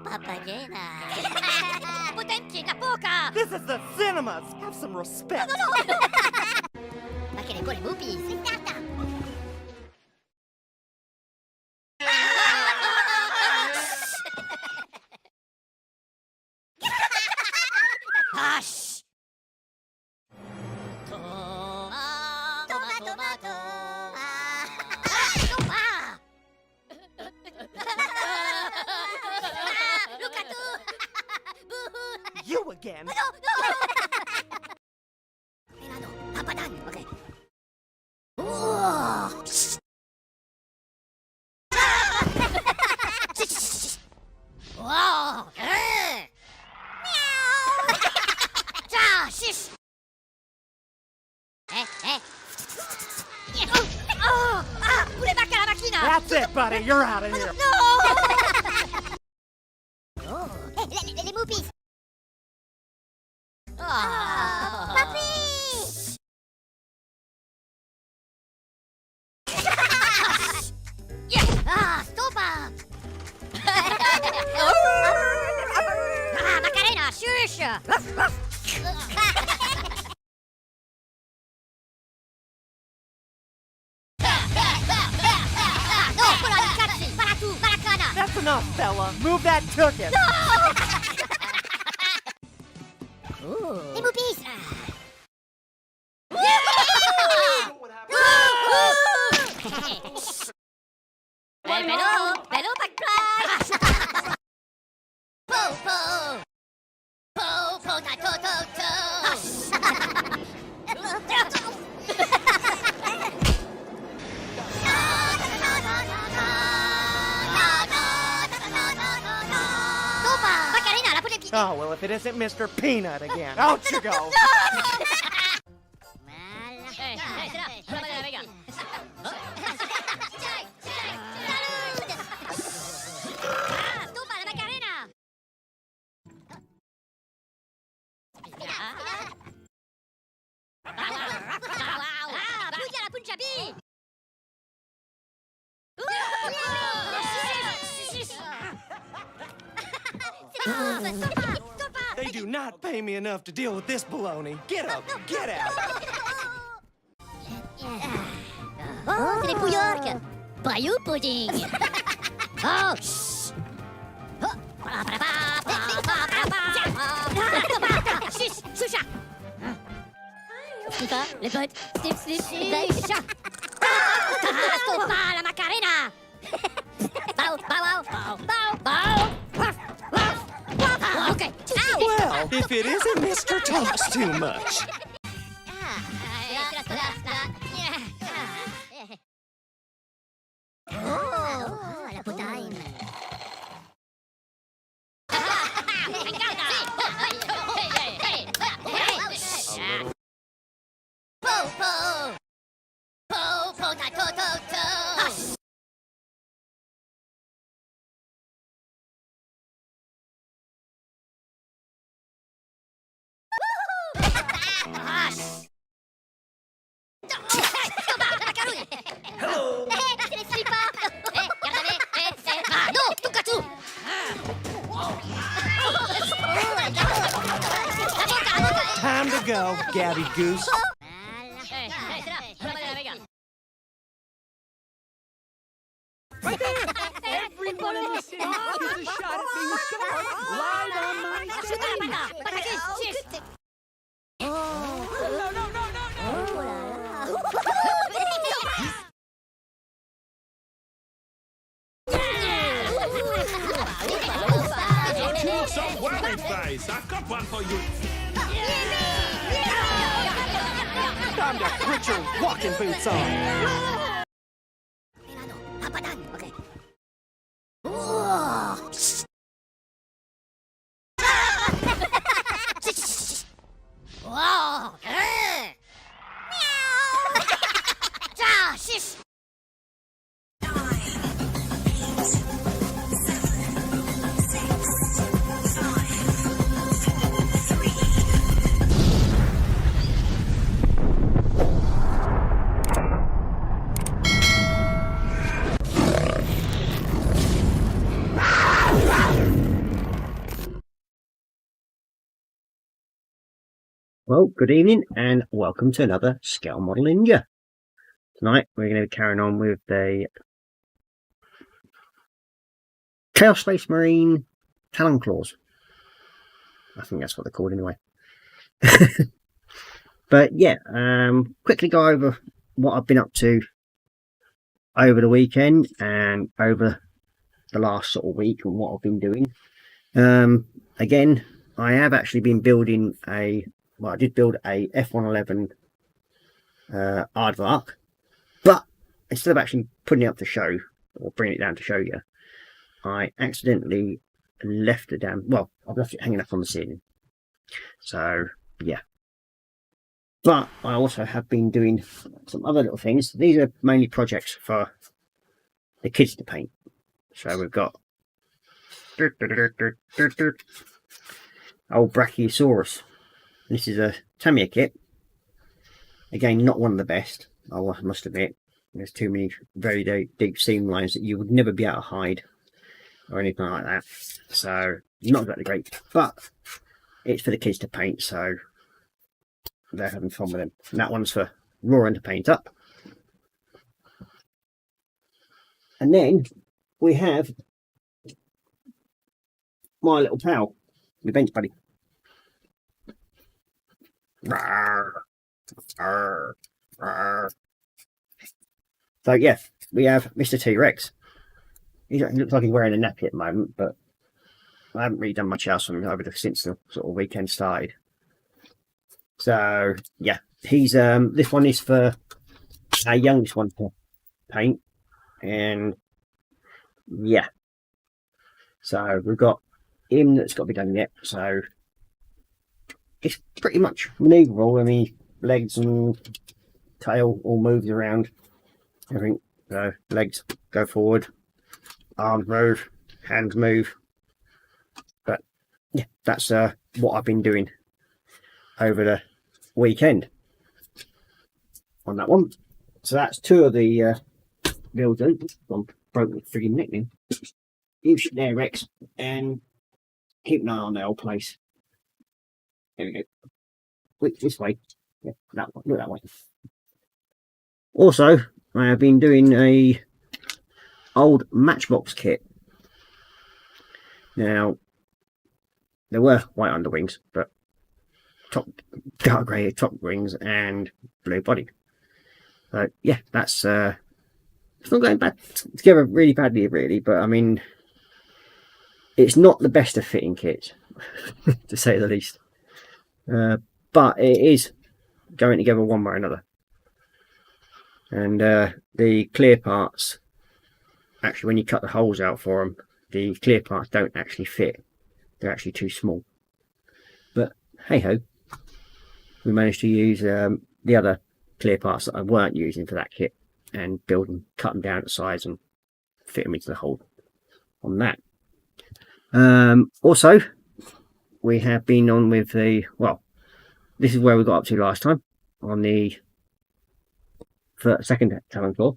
Papagena. Potemkin na poka. This is the cinemas. Have some respect. Ma che le vuole mupi? Signata. Hush. Tomato. Look at you. You again. No. Milano, papadan. Okay. Wow. Meow. Shish. Pure bacca la macchina. That's it, buddy. You're out of here. No. Le mupis. Papi. Stoppa. Macarena, shush. That's enough, fella. Move that tuchus. Les moupis. Bello back prize. Po, Oh, well, if it isn't Mr. Peanut again. Out you go. They do not pay me enough to deal with this baloney. Get up, get out. Oh, c'est les pouillards. Bayou pudding. Oh, shh. Choucha. Stoppa, les potes. Snip, chat. Stoppa, la Macarena. Bow. Okay. Well, if it isn't Mr. Talks Too Much. La potaine. Hello. C'est les slippers. Non, Tukachu. Time to go, Gabby Goose. Right there! Everyone in the city gets a shot at being smart live on my screen! No! Don't you look so worried, face? I've got one for you. Time to put your walking boots on. Okay. Wow. Meow. Shish. Well, good evening and welcome to another Scale Model Ninja. Tonight we're going to be carrying on with the Chaos Space Marine Talon Claws. I think that's what they're called anyway. But yeah, quickly go over what I've been up to over the weekend and over the last sort of week and what I've been doing. Again, I have actually been building I did build a F111 aardvark, but instead of actually putting it up to show or bringing it down to show you, I accidentally left it down. Well, I've left it hanging up on the ceiling. So yeah. But I also have been doing some other little things. These are mainly projects for the kids to paint. So we've got old Brachiosaurus. This is a Tamiya kit. Again, not one of the best, I must admit. There's too many very deep seam lines that you would never be able to hide or anything like that. So not exactly great, but it's for the kids to paint, so they're having fun with them. And that one's for Roaring to paint up. And then we have my little pal, the bench buddy. So yeah, we have Mr. T-Rex. He looks like he's wearing a nappy at the moment, but I haven't really done much else on him since the sort of weekend started. So yeah, he's this one is for our youngest one to paint, and yeah, so we've got him that's got to be done yet. So it's pretty much maneuverable. I mean, legs and tail all moves around. Everything. So legs go forward, arms move, hands move. But yeah, that's what I've been doing over the weekend on that one. So that's two of the builds. I'm broken the frigging nickname. You sit there, Rex, and keep an eye on the old place. There we go. Wait, this way. Yeah, that one. Look that way. Also, I have been doing a old Matchbox kit. Now, there were white underwings, but dark grey top wings and blue body. So yeah, that's it's not going bad together really badly, really. But I mean, it's not the best of fitting kits, to say the least. But it is going together one way or another. And the clear parts, actually, when you cut the holes out for them, the clear parts don't actually fit. They're actually too small. But hey ho, we managed to use the other clear parts that I weren't using for that kit and cut them down to size and fit them into the hole on that. Also, we have been on with the, well, this is where we got up to last time on the second Talon Claw.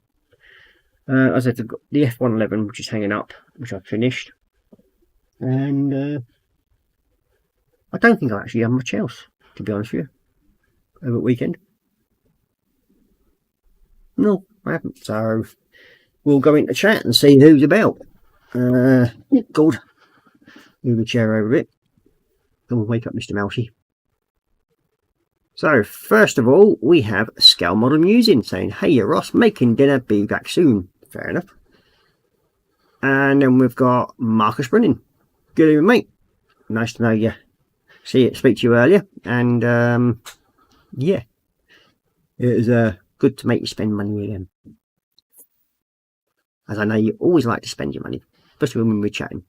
As I said, the F111, which is hanging up, which I've finished, and I don't think I actually have much else, to be honest with you, over the weekend. No, I haven't. So we'll go into chat and see who's about. God, move the chair over a bit. Come and wake up Mr. Mousey. So first of all, we have Scale Model Musing saying, "Hey Ross, making dinner, be back soon." Fair enough. And then we've got Marcus Brennan. Good evening, mate. Nice to know you. Speak to you earlier, and yeah, it was good to make you spend money again, as I know you always like to spend your money, especially when we're chatting.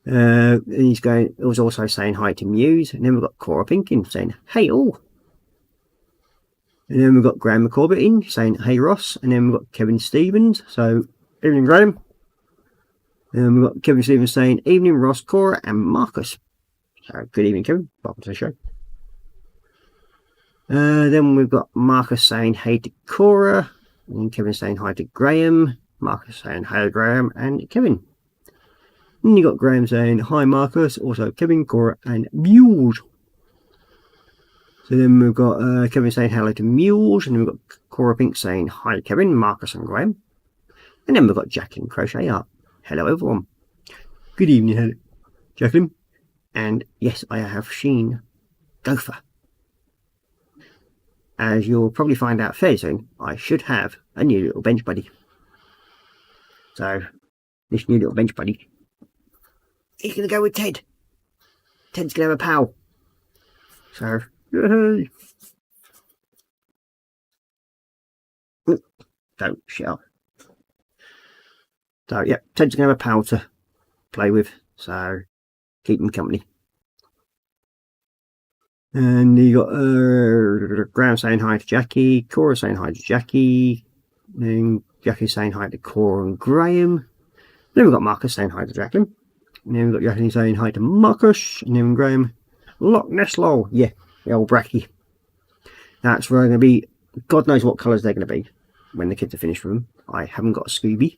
He was also saying hi to Muse, and then we've got Korra Pinkin saying hey all, and then we've got Graham McCorbett in saying hey Ross, and then we've got Kevin Stevens. So evening Graham, and we've got Kevin Stevens saying evening Ross, Korra and Marcus. So good evening Kevin, welcome to the show. Then we've got Marcus saying hey to Korra, and Kevin saying hi to Graham, Marcus saying hey to Graham and Kevin. And you got Graham saying hi Marcus, also Kevin, Korra and Muse. So then we've got Kevin saying hello to Mules, and then we've got Korra Pink saying hi Kevin, Marcus and Graham. And then we've got Jacqueline Crochet Art. Hello everyone. Good evening, Jacqueline. And yes, I have seen Gopher. As you'll probably find out fairly soon, I should have a new little bench buddy. So, this new little bench buddy, he's going to go with Ted. Ted's going to have a pal. So, yay! Don't shut up. So, yeah, Ted's going to have a pal to play with. So, keep him company. And you got Graham saying hi to Jackie, Korra saying hi to Jackie, then Jackie saying hi to Korra and Graham. Then we've got Marcus saying hi to Jacqueline. And then we've got Jacqueline saying hi to Marcus, and then Graham, Loch Ness lol, yeah, the old bracky. That's where they're going to be. God knows what colours they're going to be when the kids are finished with them. I haven't got a Scooby.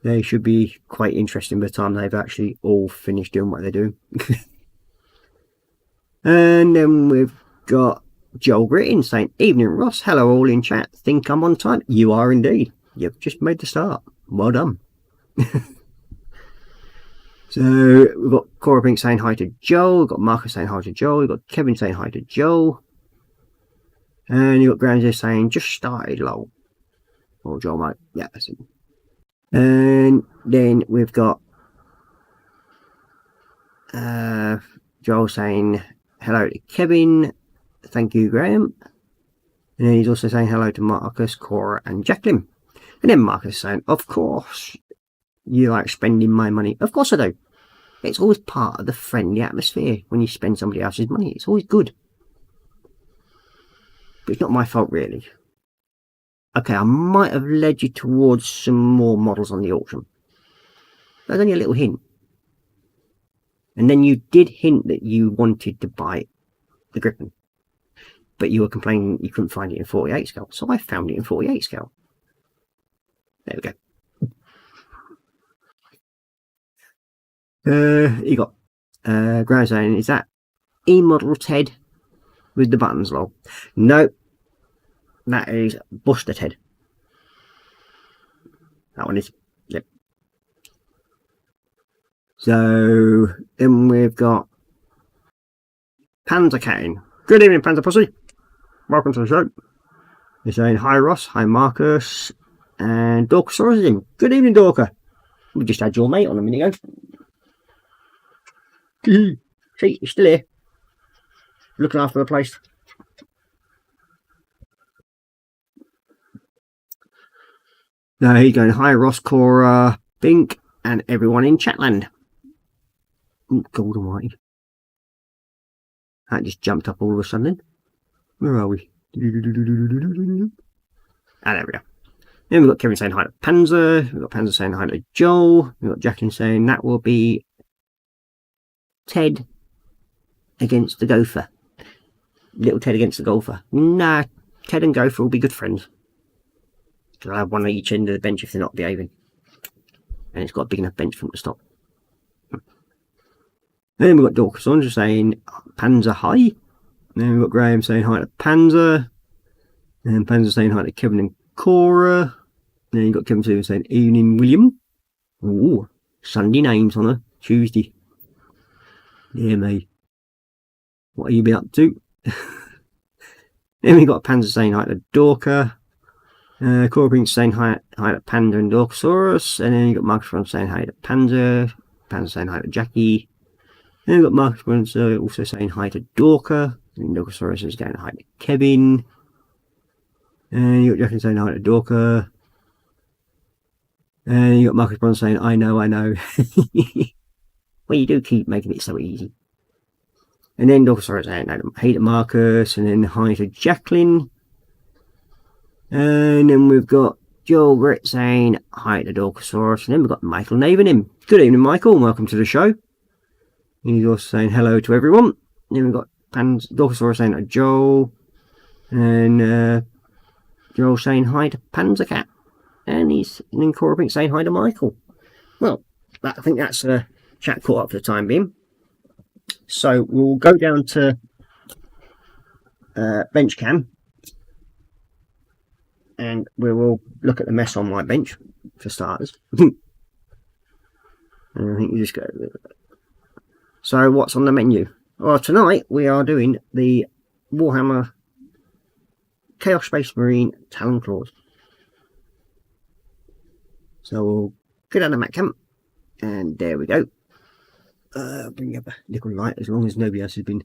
They should be quite interesting by the time they've actually all finished doing what they're doing. And then we've got Joel Grittin saying, evening Ross, hello all in chat, think I'm on time? You are indeed. You've just made the start. Well done. So we've got Korra Pink saying hi to Joel, we've got Marcus saying hi to Joel, we've got Kevin saying hi to Joel. And you've got Graham just saying, just started lol. Or Joel might, yeah, that's it. And then we've got Joel saying hello to Kevin, thank you Graham. And then he's also saying hello to Marcus, Korra and Jacqueline. And then Marcus saying, of course you like spending my money. Of course I do. It's always part of the friendly atmosphere when you spend somebody else's money. It's always good. But it's not my fault really. Okay, I might have led you towards some more models on the auction. That's only a little hint. And then you did hint that you wanted to buy the Griffin. But you were complaining you couldn't find it in 48 scale. So I found it in 48 scale. There we go. You got Graham saying, is that E-model Ted with the buttons lol? No. That is Buster Ted. That one is. Yep. So then we've got Panzer Cat. Good evening, Panzer Pussy. Welcome to the show. They're saying hi Ross, hi Marcus, and Dorcasaurus is in. Good evening, Dorca. We just had your mate on a minute ago. See, he's still here. Looking after the place. Now he's going, hi Ross, Korra, Bink, and everyone in Chatland. God almighty. That just jumped up all of a sudden. Where are we? Ah, there we go. Then we've got Kevin saying hi to Panzer. We've got Panzer saying hi to Joel. We've got Jacqueline saying that will be Ted against the Gopher. Little Ted against the Gopher. Nah, Ted and Gopher will be good friends. I'll have one at each end of the bench if they're not behaving. And it's got a big enough bench for them to stop. Then we've got Dorcasaurus just saying Panzer hi. Then we've got Graham saying hi to Panzer. And Panzer saying hi to Kevin and Korra. Then you've got Kevin saying evening William. Ooh, Sunday names on a Tuesday. Yeah, me. What have you been up to? Then we've got Panzer saying hi to Dorca. Korra Pink saying hi to Panda and Dorcasaurus. And then you've got Marcus saying hi to Panzer. Panzer saying hi to Jackie. Then we've got Marcus also saying hi to Dorca. And Dorcasaurus is going hi to Kevin. And you've got Jackie saying hi to Dorca. And you've got Marcus Brown saying, I know. Well, you do keep making it so easy. And then Dorcasaurus saying hi to Marcus. And then hi to Jacqueline. And then we've got Joel Grit saying hi to Dorcasaurus. And then we've got Michael Navin in. Good evening, Michael. Welcome to the show. And he's also saying hello to everyone. And then we've got Dorcasaurus saying hi to Joel. And Joel saying hi to Panzer Cat. And then Korra Pink saying hi to Michael. Well, I think that's chat caught up for the time being. So we'll go down to bench cam, and we will look at the mess on my bench for starters. And I think you just go. So what's on the menu? Well, tonight we are doing the Warhammer Chaos Space Marine Talon Claws. So we'll get out of the mat camp, and there we go. Bring up a little light as long as nobody else has been.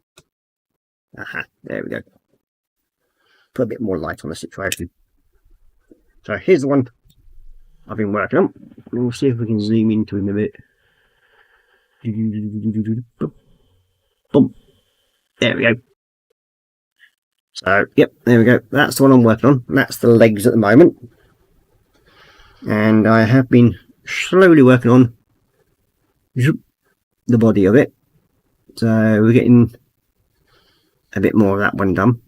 Aha, there we go. Put a bit more light on the situation. So here's the one I've been working on. We'll see if we can zoom into him a bit. Boom. There we go. So, yep, there we go. That's the one I'm working on. That's the legs at the moment. And I have been slowly working on the body of it. So we're getting a bit more of that one done.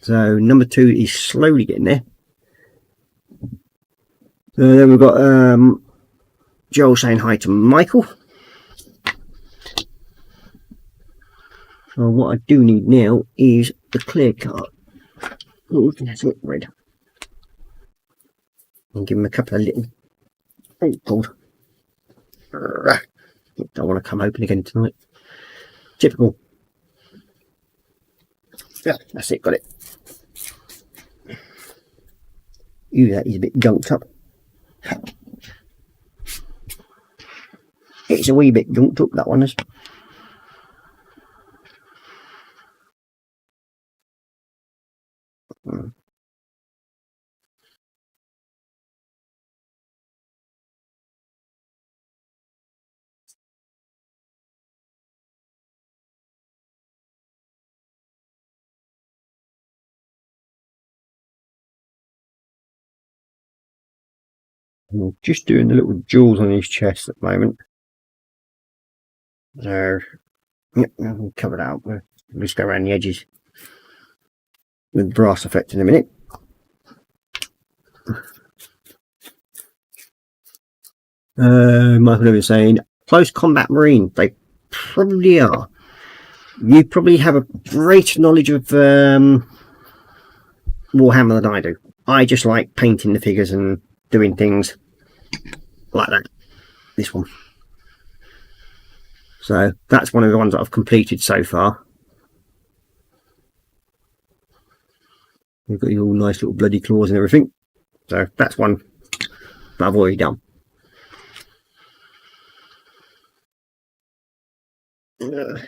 So number 2 is slowly getting there. So then we've got Joel saying hi to Michael. So what I do need now is the clear card. Oh, that's it, red. And give him a couple of little. Oh God! Don't want to come open again tonight. Typical. Yeah, that's it. Got it. Ooh, that is a bit gunked up. It's a wee bit gunked up, that one is. I'm just doing the little jewels on his chest at the moment. So, yep, I'll cover it out. We'll just go around the edges with brass effect in a minute. Michael was saying, close combat marine. They probably are. You probably have a greater knowledge of Warhammer than I do. I just like painting the figures and doing things like that. This one. So that's one of the ones that I've completed so far. You've got your all nice little bloody claws and everything. So that's one that I've already done.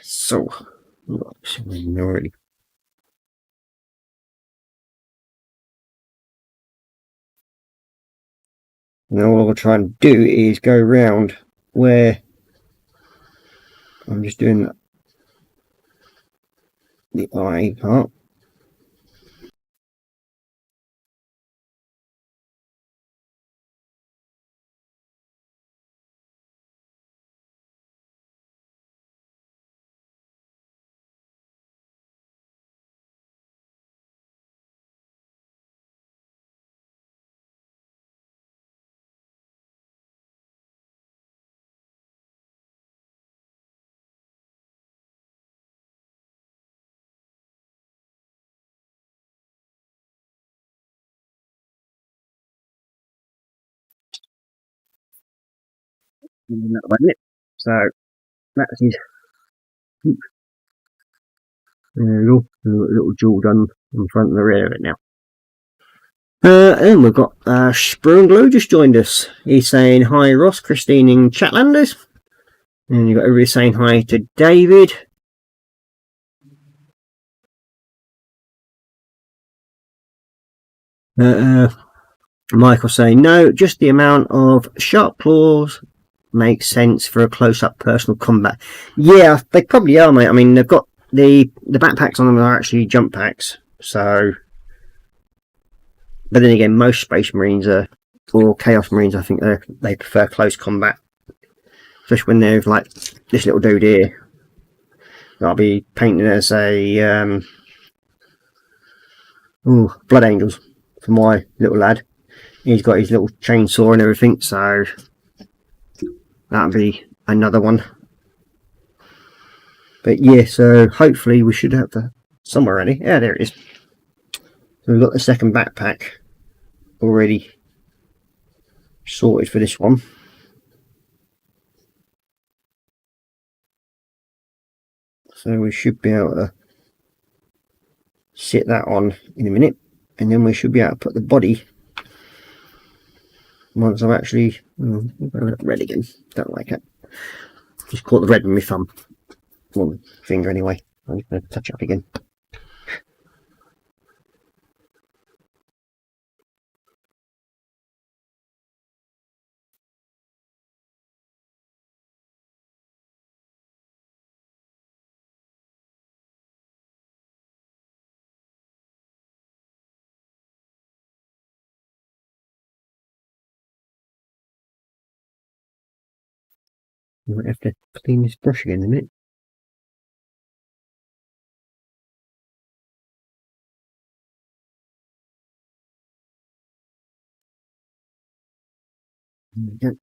So already. Now what I'll try and do is go round where I'm just doing the eye part. So that's his. There we go. A little jewel done in front of the rear of it now. And we've got Sprue and Glue just joined us. He's saying hi Ross, Christine and Chatlanders. And you've got everybody saying hi to David. Michael saying no, just the amount of sharp claws makes sense for a close-up personal combat. Yeah, they probably are, mate. I mean, they've got the backpacks on them are actually jump packs. So, but then again, most Space Marines are, or Chaos Marines, I think they prefer close combat, especially when they're like this little dude here. I'll be painting as a Blood Angels for my little lad. He's got his little chainsaw and everything, so that'll be another one. But yeah, so hopefully we should have somewhere ready. Yeah, there it is. So we've got the second backpack already sorted for this one. So we should be able to sit that on in a minute, and then we should be able to put the body once I've actually red again. Don't like it. Just caught the red with my thumb. One finger anyway. I'm just going to touch it up again. I might have to clean this brush again in a minute. There we go.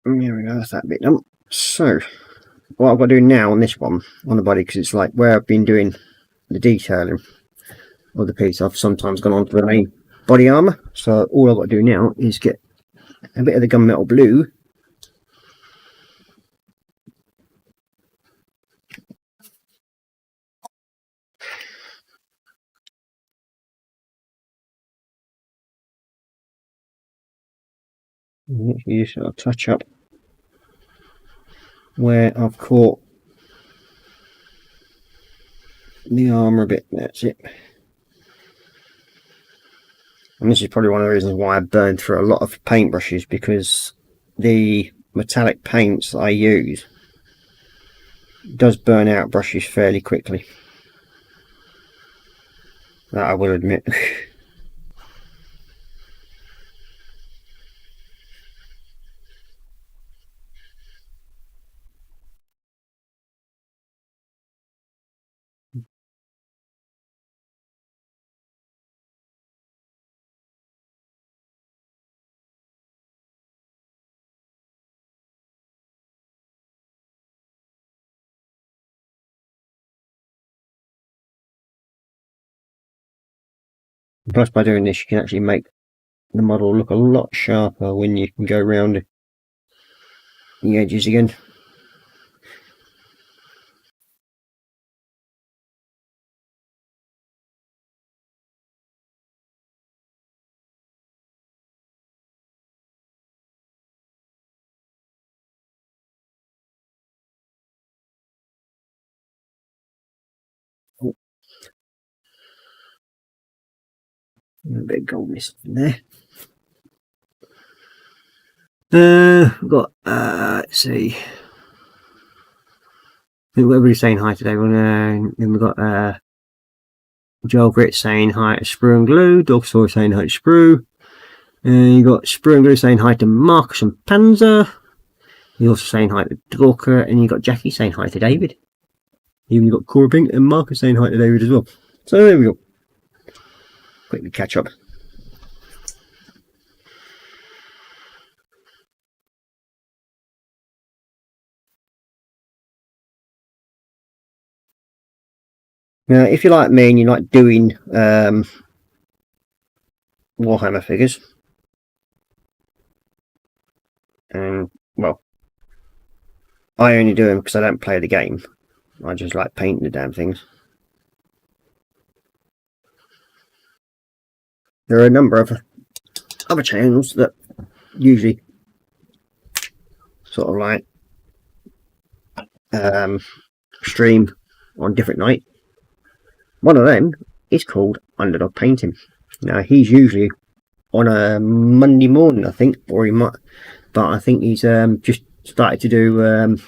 There we go, that's that bit done. So, what I've got to do now on this one, on the body, because it's like where I've been doing the detailing of the piece, I've sometimes gone on to the main body armour. So all I've got to do now is get a bit of the gunmetal blue. And literally just sort of touch up where I've caught the armour a bit. That's it. And this is probably one of the reasons why I burned through a lot of paintbrushes, because the metallic paints that I use does burn out brushes fairly quickly. That I will admit. Plus, by doing this, you can actually make the model look a lot sharper when you can go around the edges again. A bit of gold mist in there. We've got, let's see. I think everybody's saying hi today. Then we've got Joel Grit saying hi to Sprue and Glue. Dog Story saying hi to Sprue. And you got Sprue and Glue saying hi to Marcus and Panzer. You're also saying hi to Dorker. And you got Jackie saying hi to David. Even you got Korra Pink and Marcus saying hi to David as well. So there we go. Quickly catch up. Now, if you're like me and you like doing Warhammer figures, and well, I only do them because I don't play the game. I just like painting the damn things. There are a number of other channels that usually sort of like stream on different night. One of them is called Underdog Painting. Now he's usually on a Monday morning, I think, or he might, but I think he's just started to do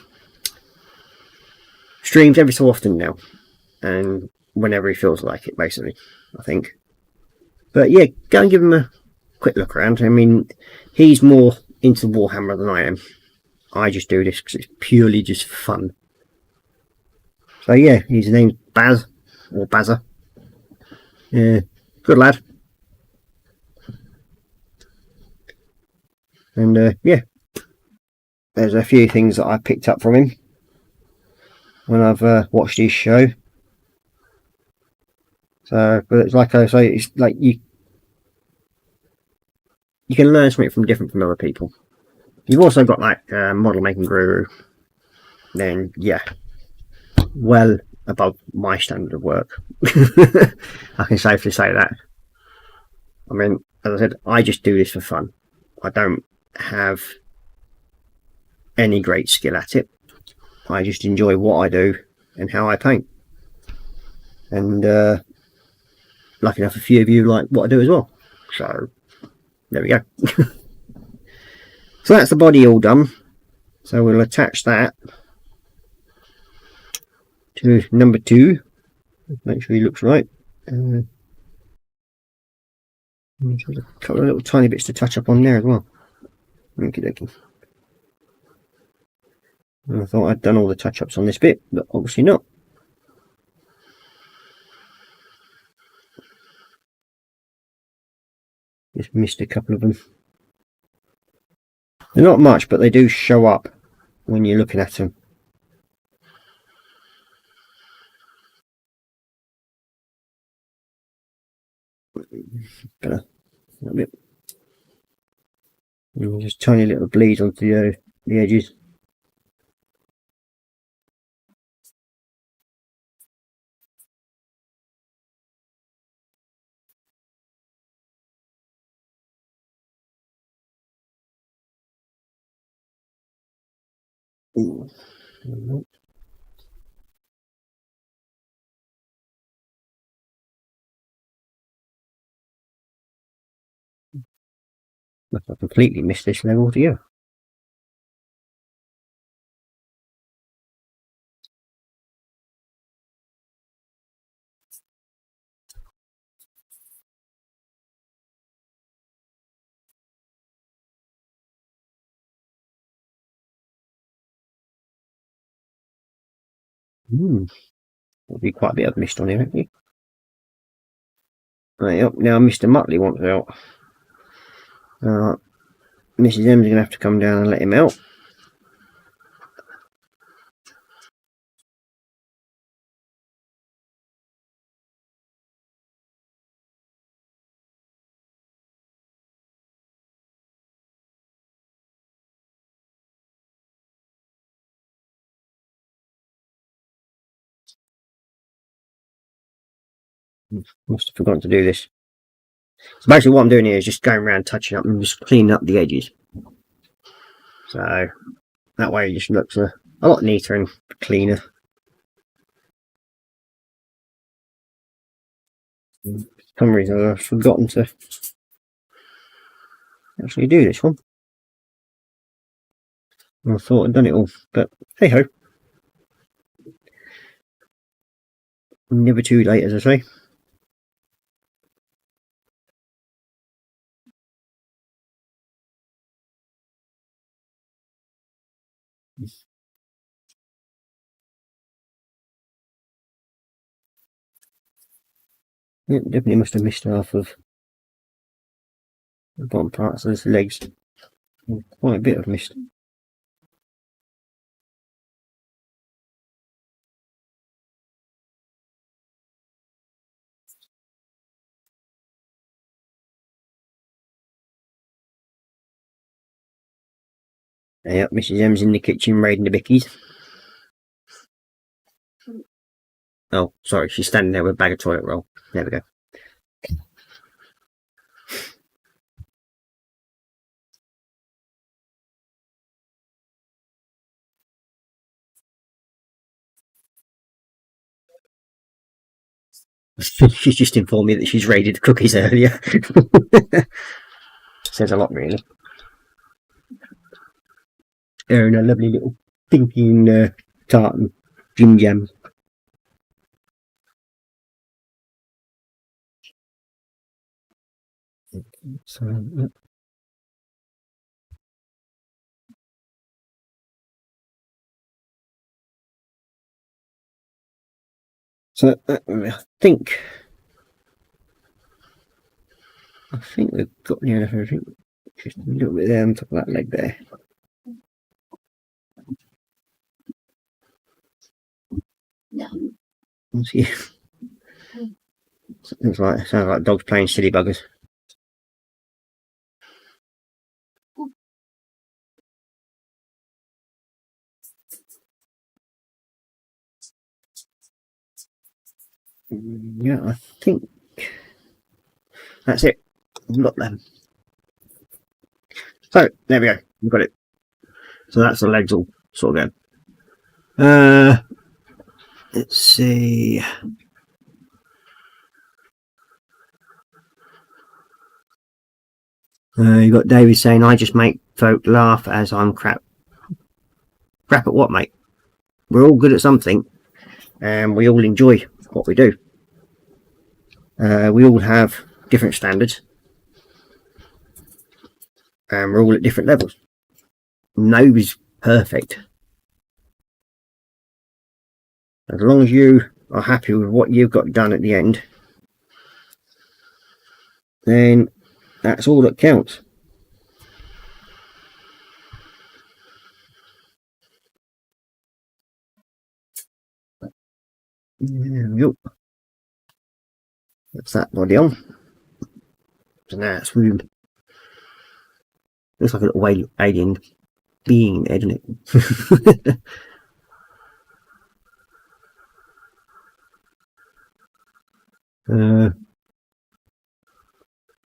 streams every so often now, and whenever he feels like it, basically, I think. But yeah, go and give him a quick look around. I mean, he's more into Warhammer than I am. I just do this because it's purely just fun. So yeah, his name's Baz, or Bazza. Yeah, good lad. And yeah, there's a few things that I picked up from him when I've watched his show. So, but it's like I say, it's like you can learn something from other people. You've also got like model making guru. Then yeah, well above my standard of work. I can safely say that. I mean, as I said, I just do this for fun. I don't have any great skill at it. I just enjoy what I do and how I paint. And lucky enough, a few of you like what I do as well. So there we go. So that's the body all done. So we'll attach that to number 2. Make sure he looks right. There's a couple of little tiny bits to touch up on there as well. Okie dokie. I thought I'd done all the touch-ups on this bit, but obviously not. Just missed a couple of them. They're not much, but they do show up when you're looking at them. Better. A bit. Just tiny little bleeds onto the edges. Ooh. I completely missed this level altogether. There'll be quite a bit of mist on here, actually. Right, up now Mr. Muttley wants out. Mrs. M's going to have to come down and let him out. Must have forgotten to do this. So basically what I'm doing here is just going around touching up and just cleaning up the edges. So that way it just looks a lot neater and cleaner. For some reason I've forgotten to actually do this one. I thought I'd done it all, but hey ho. Never too late, as I say. Yeah, definitely must have missed half of the bottom parts of his legs. Quite a bit of mist. Yep, Mrs. M's in the kitchen raiding the bickies. Oh, sorry, she's standing there with a bag of toilet roll. There we go. She's just informed me that she's raided the cookies earlier. Says a lot, really. They're in a lovely little thinking tartan Jim Jam. So I think we've got near enough everything. Just a little bit there on top of that leg there. See. Sounds like dogs playing silly buggers. Yeah, I think that's it. We've got them. So there we go. We've got it. So that's the legs all sort of going. Let's see. You got David saying, I just make folk laugh as I'm crap. Crap at what, mate? We're all good at something, and we all enjoy what we do. We all have different standards, and we're all at different levels. Nobody's perfect. As long as you are happy with what you've got done at the end, then that's all that counts. There we go. That's that body on. So now it's moved. Looks like a little alien being there, doesn't it?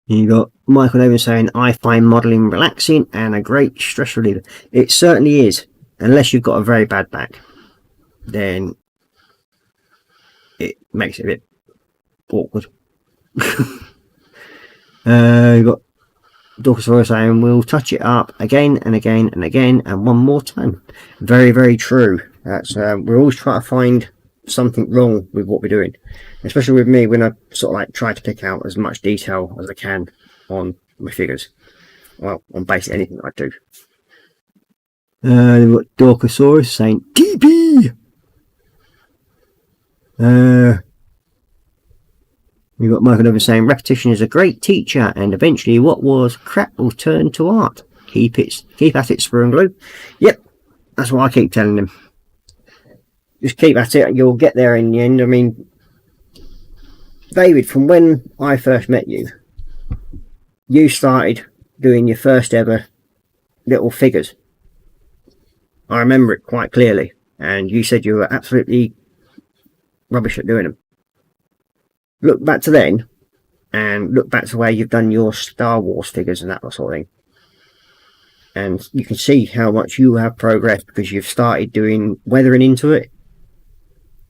You got Michael Evans saying, I find modelling relaxing and a great stress reliever. It certainly is, unless you've got a very bad back. Then it makes it a bit awkward. You've got Dorcas saying, we'll touch it up again and again and again and one more time. Very, very true. That's we're always trying to find something wrong with what we're doing, especially with me when I sort of like try to pick out as much detail as I can on my figures. Well, on basically anything I do. We've got Dorcosaurus saying TP. We've got Michael over saying repetition is a great teacher, and eventually what was crap will turn to art. Keep at it, Spur and Glue. Yep, that's what I keep telling them. Just keep at it, you'll get there in the end. I mean, David, from when I first met you, you started doing your first ever little figures. I remember it quite clearly, and you said you were absolutely rubbish at doing them. Look back to then, and look back to where you've done your Star Wars figures and that sort of thing. And you can see how much you have progressed because you've started doing weathering into it.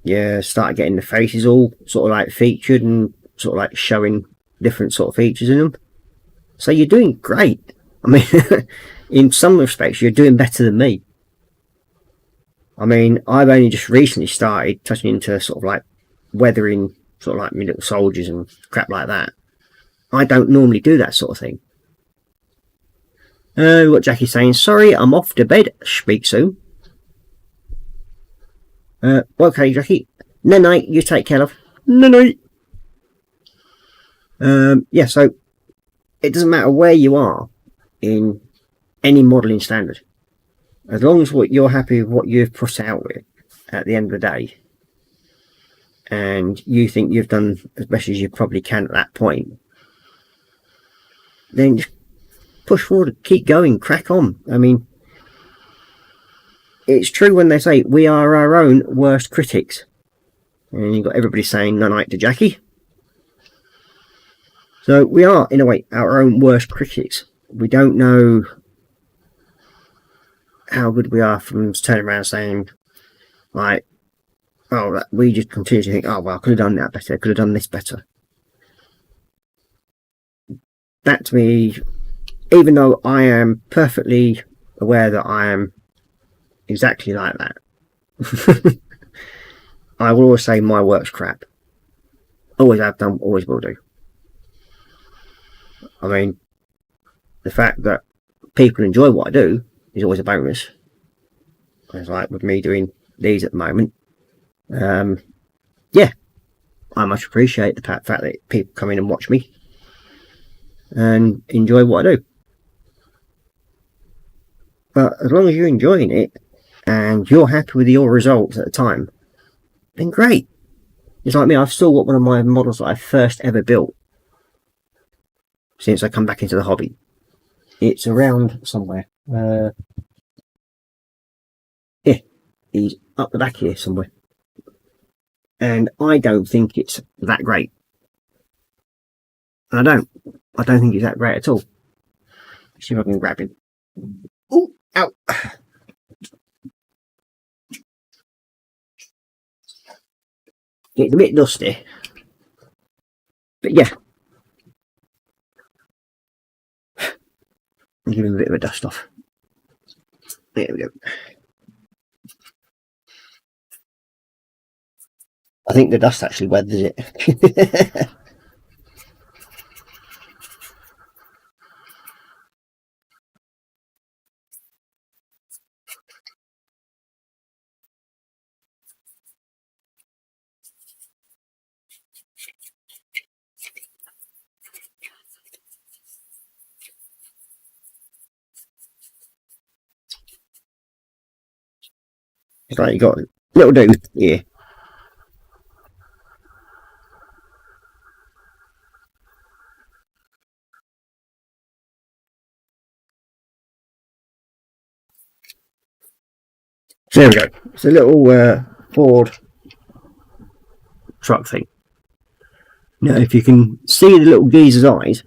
You started getting the faces all sort of like featured and sort of like showing different sort of features in them. So you're doing great. I mean, in some respects, you're doing better than me. I mean, I've only just recently started touching into sort of like weathering sort of like my little soldiers and crap like that. I don't normally do that sort of thing. What Jackie's saying, sorry, I'm off to bed. Speak soon. Okay, Jackie. No night, you take care of. No night. Yeah, so it doesn't matter where you are in any modelling standard. As long as you're happy with what you've put out with at the end of the day, and you think you've done as best as you probably can at that point, then just push forward, keep going, crack on. I mean, it's true when they say we are our own worst critics, and you've got everybody saying no night to Jackie. So we are, in a way, our own worst critics. We don't know how good we are from turning around saying, like, oh, we just continue to think, oh, well, I could have done that better, could have done this better. That to me, even though I am perfectly aware that I am exactly like that, I will always say my work's crap. Always have done, always will do. I mean, the fact that people enjoy what I do is always a bonus. It's like with me doing these at the moment. Yeah, I much appreciate the fact that people come in and watch me and enjoy what I do. But as long as you're enjoying it and you're happy with your results at the time, then great. It's like me, I've still got one of my models that I first ever built since I come back into the hobby. It's around somewhere. Yeah, he's up the back here somewhere. And I don't think it's that great. I don't think it's that great at all. Let's see if I can grab him. Oh, ow. It's a bit dusty. But yeah. I'll give him a bit of a dust off. There we go. I think the dust actually weathers it. It's like you got a little dude here. So there we go. It's a little Ford truck thing. Now, if you can see the little geezer's eyes,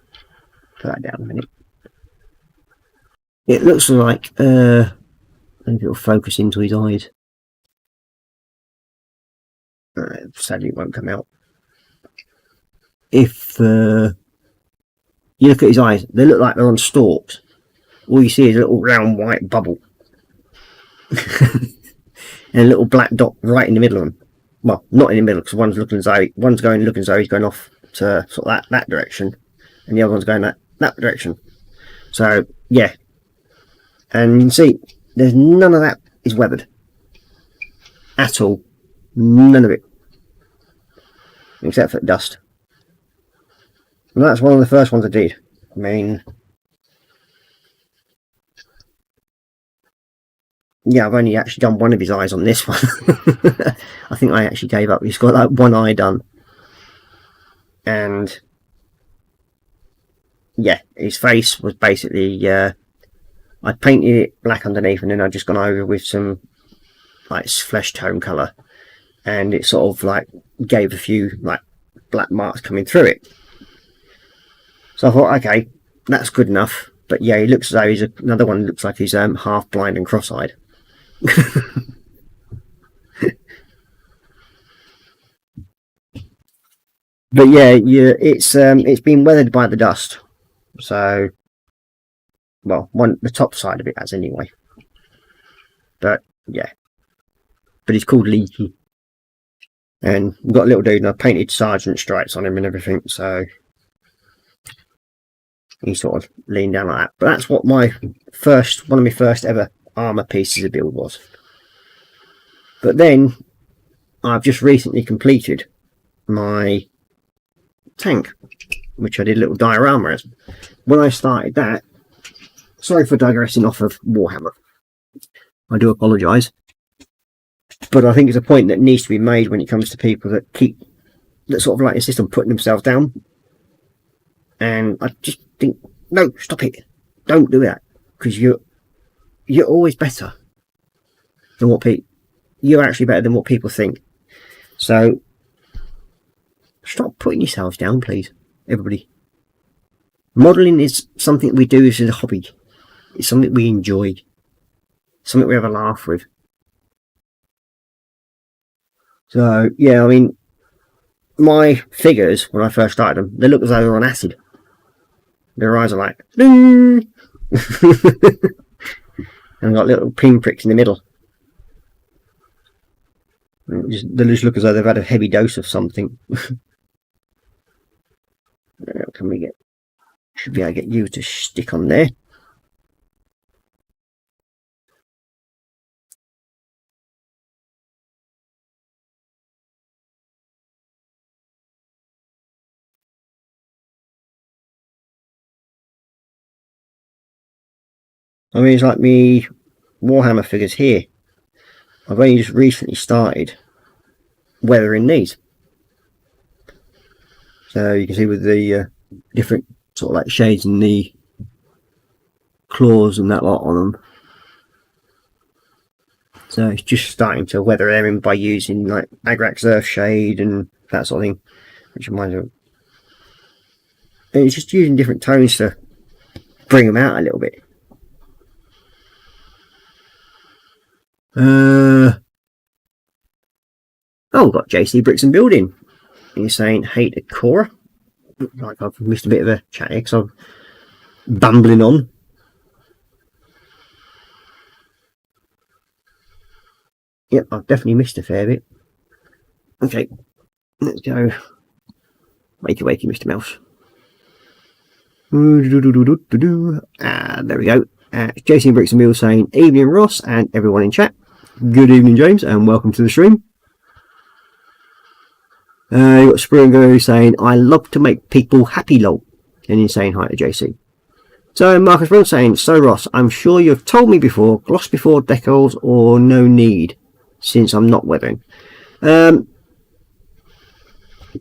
put that down a minute. It looks like I think it'll focus into his eyes. Sadly, it won't come out. If you look at his eyes, they look like they're on stalks. All you see is a little round white bubble. And a little black dot right in the middle of them. Well, not in the middle, because one's looking as though he's going off to sort of that direction, and the other one's going that direction. So yeah, and you can see there's none of that is weathered at all. None of it, except for dust. And that's one of the first ones I did. I mean, yeah, I've only actually done one of his eyes on this one. I think I actually gave up. He's got like one eye done. And yeah, his face was basically, I painted it black underneath, and then I just gone over with some like flesh tone colour. And it sort of like gave a few like black marks coming through it. So I thought, okay, that's good enough. But yeah, he looks as though he's another one looks like he's half blind and cross-eyed. But yeah, it's been weathered by the dust. So, well, the top side of it has anyway. But yeah, but he's called Leaky, and we've got a little dude, and I painted sergeant stripes on him and everything. So he sort of leaned down like that. But that's what one of my first ever armour pieces of build was. But then I've just recently completed my tank, which I did a little diorama as. When I started that, sorry for digressing off of Warhammer, I do apologise, but I think it's a point that needs to be made when it comes to people that sort of like insist on putting themselves down. And I just think, no, stop it, don't do that, because you're always better than what you're actually better than what people think. So stop putting yourselves down, please, everybody. Modelling is something we do as a hobby. It's something we enjoy, something we have a laugh with. So yeah, I mean, my figures when I first started them, they look as though they're on acid. Their eyes are like ding! And got little pinpricks in the middle. They just look as though they've had a heavy dose of something. Can we get? Should be able to get you to stick on there. I mean, it's like me Warhammer figures here. I've only just recently started weathering these. So you can see with the different sort of like shades in the claws and that lot on them. So it's just starting to weather them in by using like Agrax Earth Shade and that sort of thing. Which reminds me of... And it's just using different tones to bring them out a little bit. Oh, we've got JC Bricks and Building. He's saying, hey to Korra. Like I've missed a bit of a chat here because I'm bumbling on. Yep, I've definitely missed a fair bit. Okay, let's go. Wakey wakey, Mr. Mouse. There we go. JC Bricks and Building saying, evening Ross and everyone in chat. Good evening James and welcome to the stream. You got Springo saying, I love to make people happy lol. And he's saying hi to JC. So Marcus Brown saying, so Ross, I'm sure you've told me before, gloss before decals or no need, since I'm not weathering. A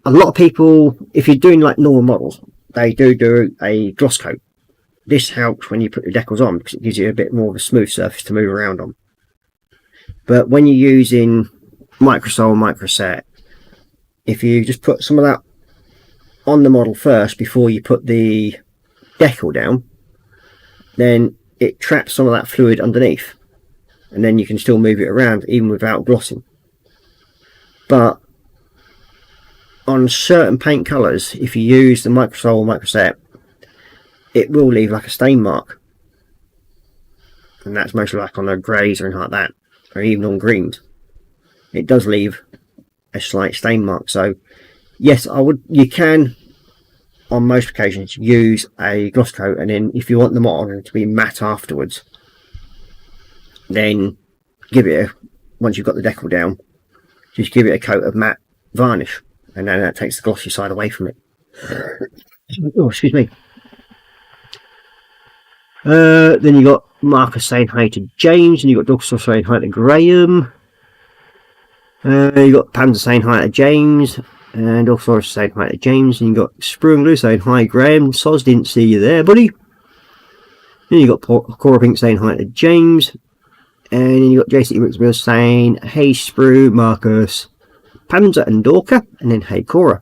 lot of people, if you're doing like normal models, they do a gloss coat. This helps when you put your decals on because it gives you a bit more of a smooth surface to move around on. But when you're using Microsol, Microset, if you just put some of that on the model first before you put the decal down, then it traps some of that fluid underneath. And then you can still move it around even without glossing. But on certain paint colours, if you use the Microsol or Microset, it will leave like a stain mark. And that's mostly like on the greys or anything like that, or even on greens. It does leave a slight stain mark. So yes, you can on most occasions use a gloss coat, and then if you want the model to be matte afterwards, then give it once you've got the decal down, just give it a coat of matte varnish, and then that takes the glossy side away from it. Oh, excuse me. Then you got Marcus saying hi to James, and you got Dogsaw saying hi to Graham. You got Panzer saying hi to James, and Dogsaw saying hi to James, and you got Sprunglu saying hi Graham. Soz, didn't see you there, buddy. Then you got Korra Pink saying hi to James, and then you got JC Ricksville saying hey Sprue, Marcus, Panzer and Dorka, and then hey Korra.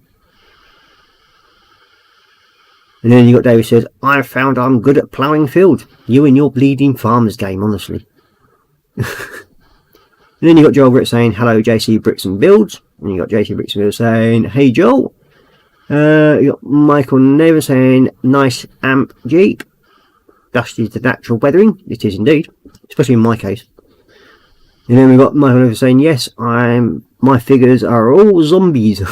And then you got David says, I've found I'm good at ploughing fields. You and your bleeding farmers game, honestly. And then you got Joel Britt saying, hello JC Bricks and Builds. And you got JC Bricks and Builds saying, hey Joel. You got Michael Neva saying, nice amp Jeep. Dust is the natural weathering. It is indeed, especially in my case. And then we've got Michael Neva saying, yes, my figures are all zombies.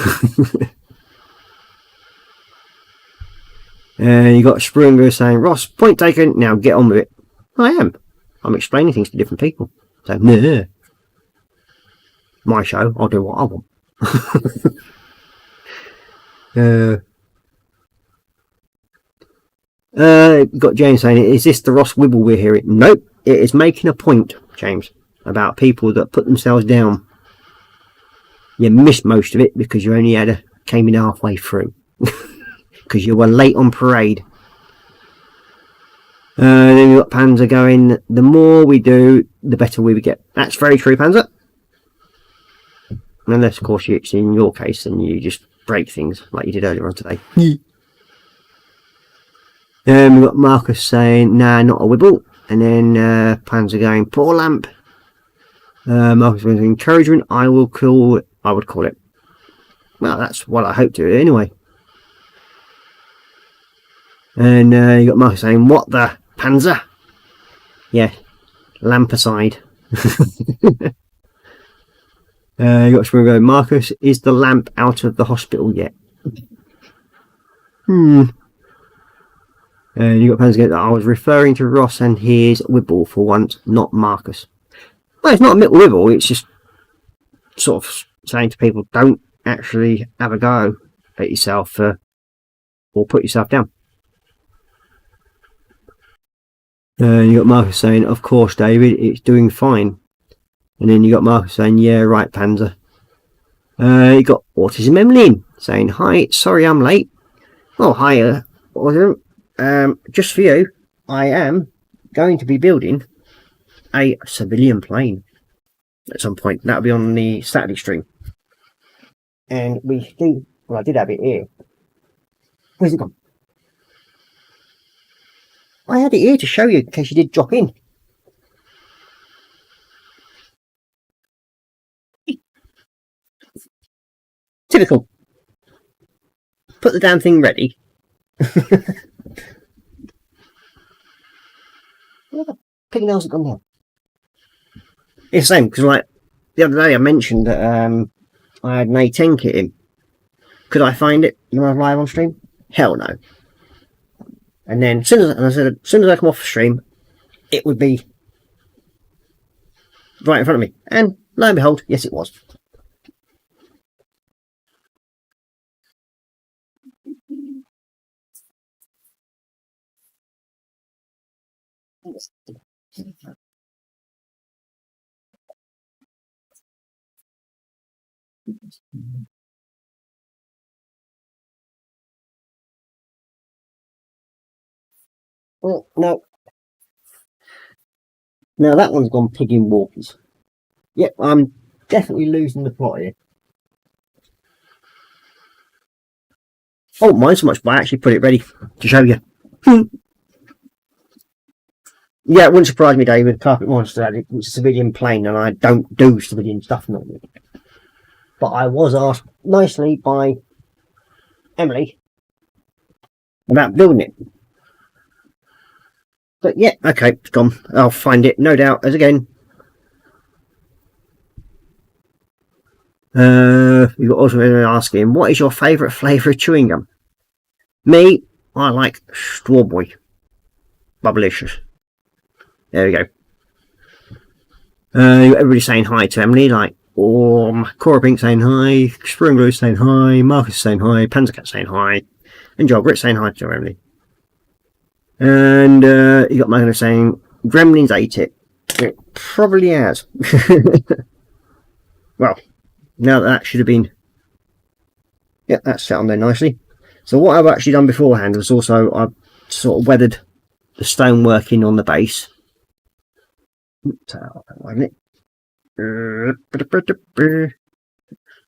And you got Sprunger saying, Ross, point taken, now get on with it. I am. I'm explaining things to different people. So, nah. My show, I'll do what I want. Got James saying, is this the Ross Wibble we're hearing? Nope. It is making a point, James, about people that put themselves down. You missed most of it because you only came in halfway through. Because you were late on parade. Then we've got Panzer going, the more we do, the better we get. That's very true, Panzer. Unless, of course, it's in your case and you just break things like you did earlier on today. Then we've got Marcus saying, nah, not a Wibble. And then Panzer going, poor lamp. Marcus with encouragement, I would call it. Well, that's what I hope to anyway. And you got Marcus saying, what the Panzer? Yeah, lamp aside. You got Spring going, Marcus, is the lamp out of the hospital yet? And you got plans to get that. I was referring to Ross and his Wibble for once, not Marcus. Well, it's not a little Wibble, it's just sort of saying to people, don't actually have a go at yourself or put yourself down. You got Marcus saying, of course, David, it's doing fine. And then you got Marcus saying, yeah, right, Panzer. You got Autism Emmeline saying, hi, sorry I'm late. Oh, hi, Autism. Just for you, I am going to be building a civilian plane at some point. That'll be on the Saturday stream. And we do, well, I did have it here. Where's it gone? I had it here to show you in case you did drop in. Typical. Put the damn thing ready. Where the pig nails have gone now? It's the same, because like the other day I mentioned that I had an A10 kit in. Could I find it when I was live on stream? Hell no. And then as soon as I come off the stream, it would be right in front of me. And lo and behold, yes it was. Well, no. Now that one's gone pig in walkies. Yep, I'm definitely losing the plot here. Oh, mine so much, but I actually put it ready to show you. Yeah, it wouldn't surprise me, David. Carpet Monster, it's a civilian plane, and I don't do civilian stuff normally. But I was asked nicely by Emily about building it. But yeah, okay, it's gone. I'll find it, no doubt, as again. You've got also asking, what is your favourite flavour of chewing gum? Me, I like strawberry. Bubblicious. There we go. Everybody saying hi to Emily, like, Korra Pink saying hi, Spring Glue saying hi, Marcus saying hi, Panzercat saying hi, and Joel Grit saying hi to Emily. And you got Magna saying, Gremlins ate it. It probably has. Well, now that should have been... Yeah, that's set on there nicely. So what I've actually done beforehand was also I've sort of weathered the stoneworking on the base.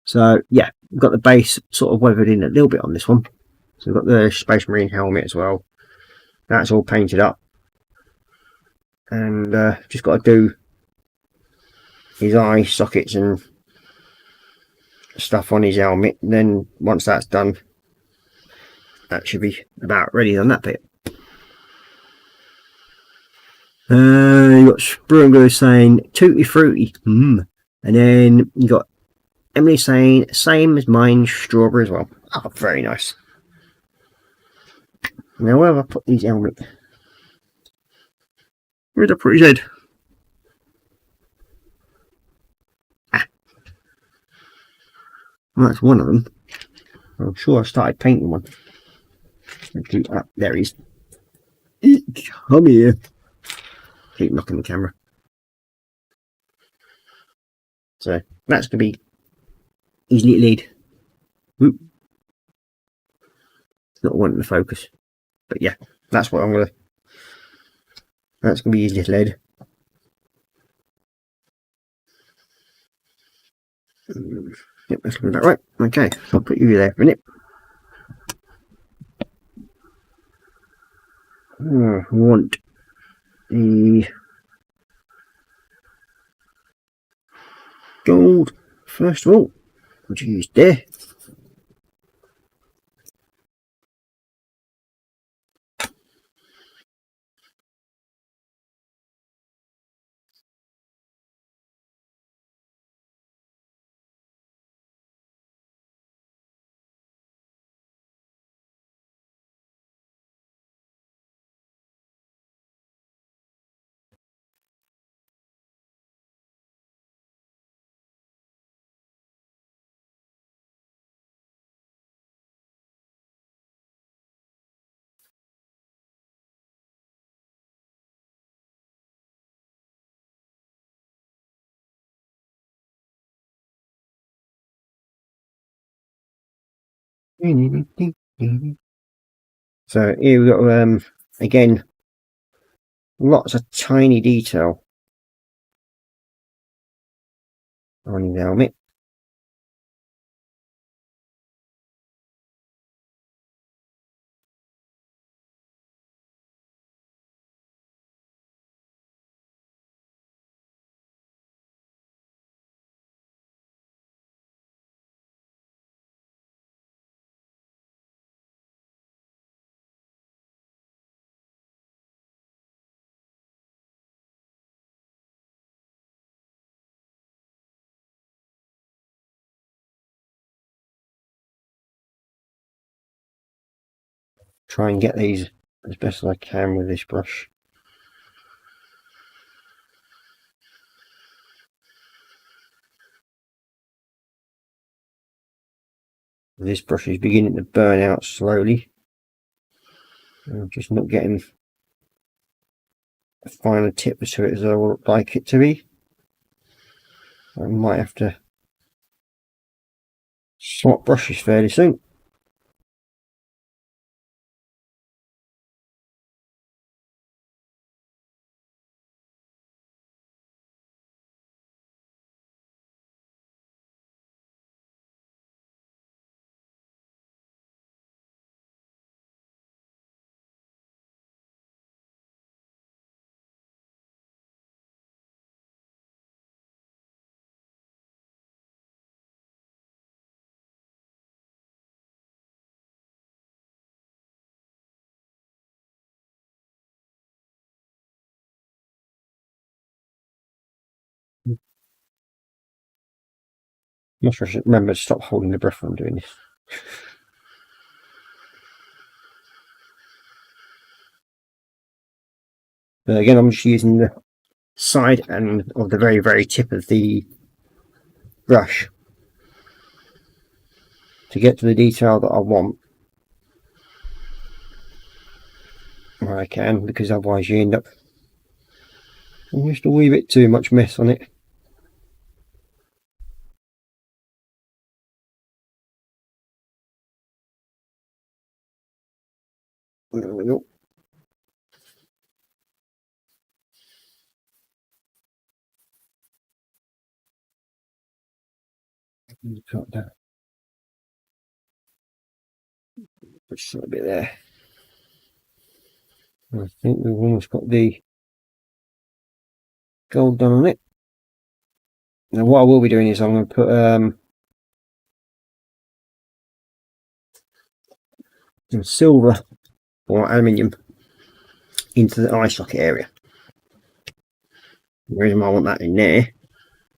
So yeah, we've got the base sort of weathered in a little bit on this one. So we've got the Space Marine helmet as well. That's all painted up. And just got to do his eye sockets and stuff on his helmet. And then once that's done, that should be about ready on that bit. You got Sprungo saying Tutti Fruity. And then you got Emily saying same as mine, strawberry as well. Oh, very nice. Now where have I put these helmets? Where did I put his head? Ah. Well, that's one of them. I'm sure I started painting one. There he is. Come here. Keep knocking the camera. So that's going to be his little head. It's not wanting to focus. But yeah, that's what I'm going to... That's going to be his little head. Yep, that's going to be about right. Okay, so I'll put you there for a minute. I want the gold first of all, which is there. So here we've got again lots of tiny detail on his helmet. Try and get these as best as I can with this brush. This brush is beginning to burn out slowly. I'm just not getting a finer tip to it as I would like it to be. I might have to swap brushes fairly soon. I'm not sure I should remember to stop holding the breath when I'm doing this. But again, I'm just using the side and of the very, very tip of the brush to get to the detail that I want where I can, because otherwise you end up with just a wee bit too much mess on it. There we go. Cut that. Just a little bit there. I think we've almost got the gold done on it. Now what I will be doing is I'm going to put some silver or aluminium into the eye socket area. The reason why I want that in there,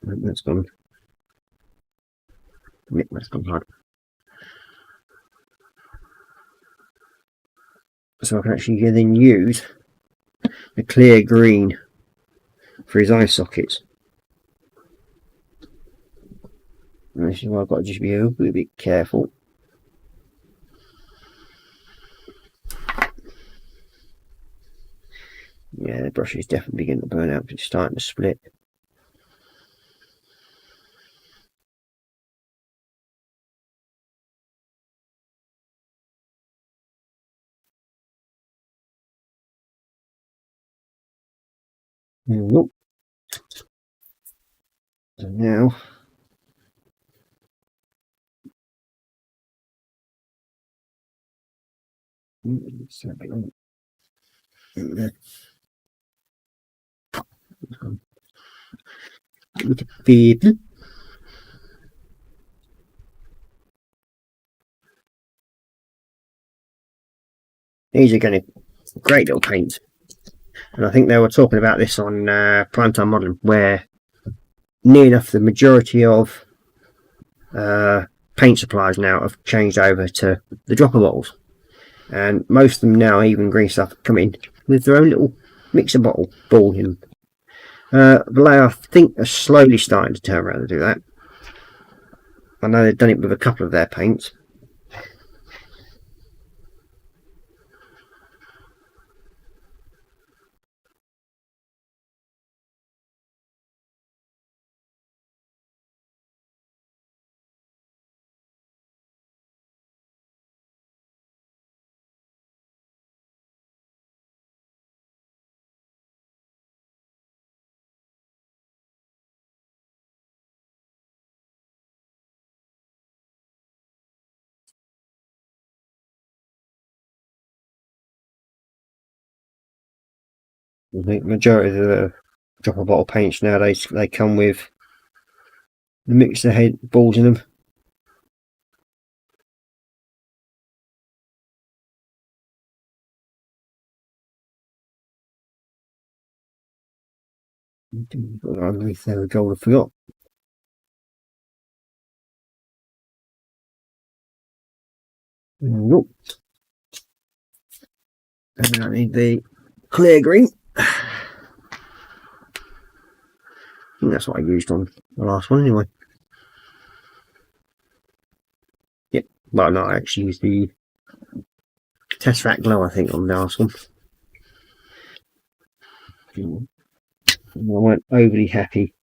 that's gone hard. So I can actually then use the clear green for his eye sockets. And this is why I've got to just be a little bit careful. Yeah, the brush is definitely beginning to burn out because it's starting to split. There we go. So now these are going to great little paints, and I think they were talking about this on Primetime Modelling, where near enough the majority of paint suppliers now have changed over to the dropper bottles, and most of them now, even green stuff, come in with their own little mixer bottle ball in. Vallejo, I think, are slowly starting to turn around and do that. I know they've done it with a couple of their paints. I think majority of the dropper bottle paints nowadays, they come with the mixer head balls in them. Underneath there, a gold I forgot. Nope. And I need the clear green. I think that's what I used on the last one anyway. Yep. Well, no, I actually used the Tesseract Glow, I think, on the last one. I weren't overly happy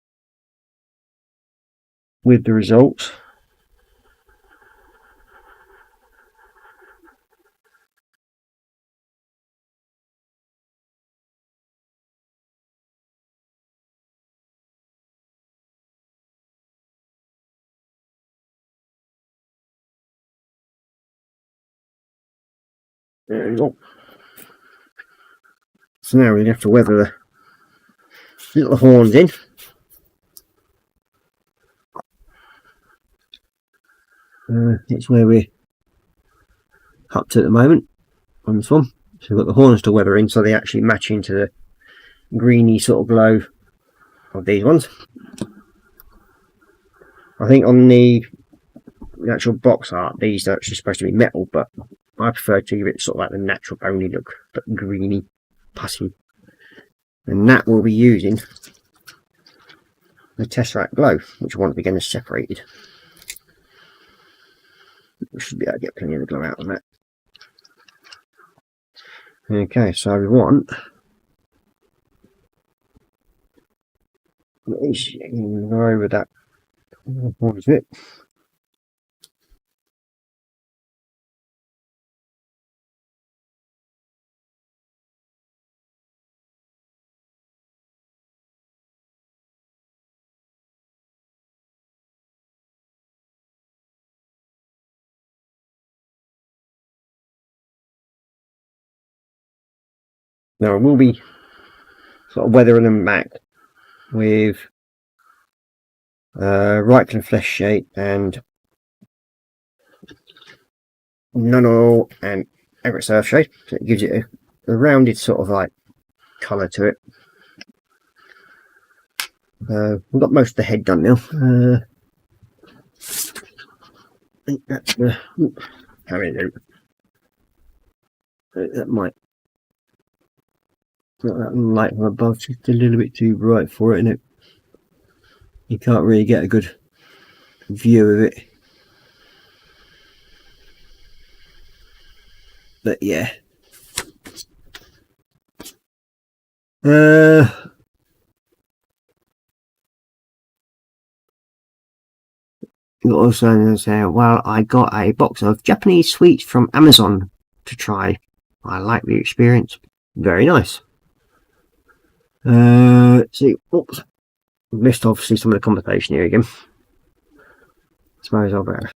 with the results. There we go. So now we have to weather the little horns in. It's where we're up to at the moment on this one. So we've got the horns to weather in, so they actually match into the greeny sort of glow of these ones. I think on the actual box art, these are actually supposed to be metal, but I prefer to give it sort of like the natural bony look, but greeny, pussy. And that will be using the Tesseract Glow, which I want to be getting separated. We should be able to get plenty of the glow out on that. Okay, so we want go over that horns bit. Now I will be sort of weathering them back with Reichland Flesh Shade and Nano and Everett Surf Shade, so it gives it a rounded sort of like colour to it. We've got most of the head done now. I think that's the that might not that light from above, just a little bit too bright for it, isn't it? You can't really get a good view of it. But yeah. Also say, well, I got a box of Japanese sweets from Amazon to try. I like the experience. Very nice. See, oops. Missed obviously some of the conversation here again. I suppose I'll better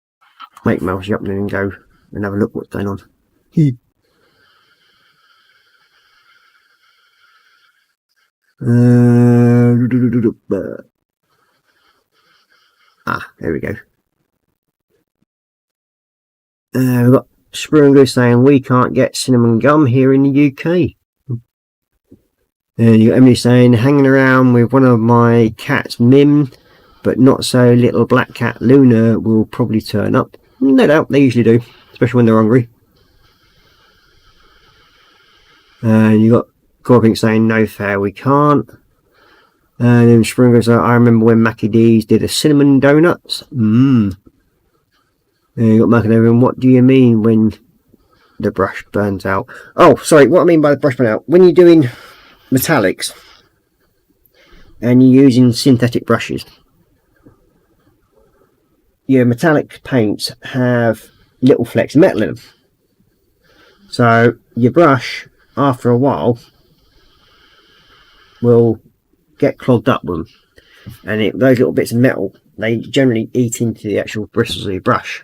make Mousy up and go and have a look what's going on. There we go. We've got Sprunger saying we can't get cinnamon gum here in the UK. And you got Emily saying hanging around with one of my cats, Mim, but not so little black cat Luna will probably turn up. No doubt, they usually do, especially when they're hungry. And you got Corbink saying no fair, we can't. And then Sprunger says I remember when Mackie D's did a cinnamon donuts. And you got Macadamian, what do you mean when the brush burns out? Oh, sorry, what I mean by the brush burn out, when you're doing metallics and you're using synthetic brushes, your metallic paints have little flecks of metal in them, so your brush after a while will get clogged up with them, and those little bits of metal, they generally eat into the actual bristles of your brush,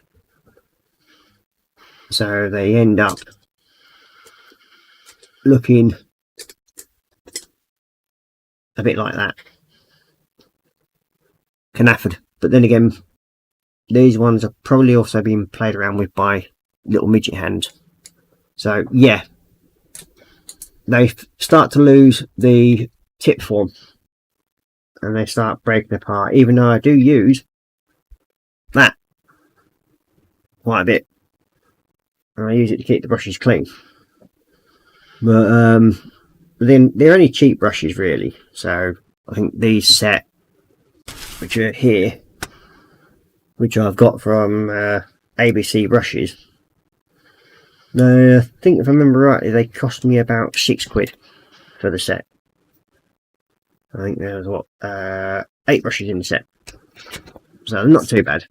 so they end up looking a bit like that. Canafford. But then again, these ones are probably also being played around with by little midget hands. So yeah, they start to lose the tip form and they start breaking apart, even though I do use that quite a bit and I use it to keep the brushes clean. But then they're only cheap brushes really, so I think these set, which are here, which I've got from ABC brushes, I think if I remember rightly they cost me about £6 for the set. I think there was what 8 brushes in the set, so not too bad.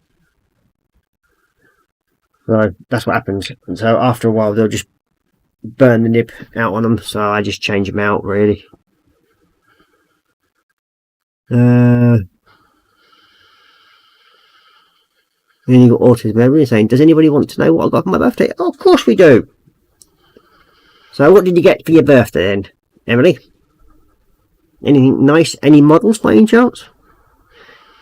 So that's what happens, and so after a while they'll just burn the nib out on them, so I just change them out really. Then you got Autism Everybody saying, does anybody want to know what I got for my birthday? Oh, of course we do. So what did you get for your birthday then, Emily? Anything nice? Any models by any chance?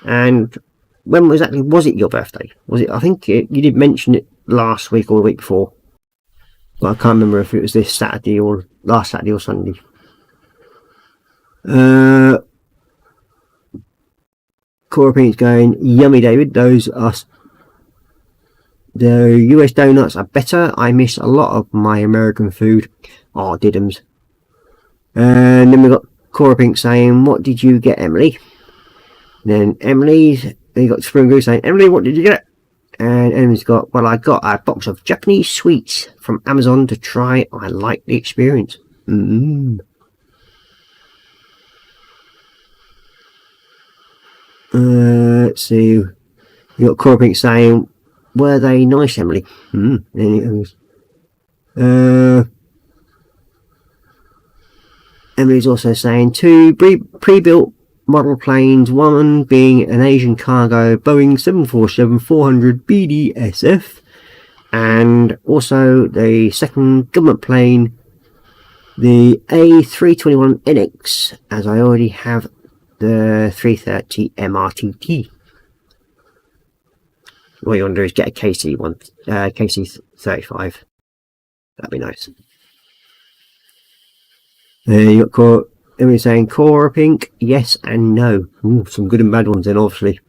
And when was it your birthday? Was it? I think you did mention it last week or the week before, but I can't remember if it was this Saturday or last Saturday or Sunday. Korra Pink's going, yummy David, those are the US donuts are better. I miss a lot of my American food. Oh, diddums. And then we got Korra Pink saying, what did you get, Emily? And then then you got Spring Goose saying, Emily, what did you get? And Emily's got, well, I got a box of Japanese sweets from Amazon to try. I like the experience. Let's see. You got Korra Pink saying, were they nice, Emily? Emily's also saying 2 pre-built model planes, one being an Asian cargo Boeing 747-400 BDSF, and also the second government plane, the A321NX, as I already have the 330 MRTT. What you want to do is get a KC35. That'd be nice. You got Emily saying Korra Pink, yes and no. Ooh, some good and bad ones then, obviously.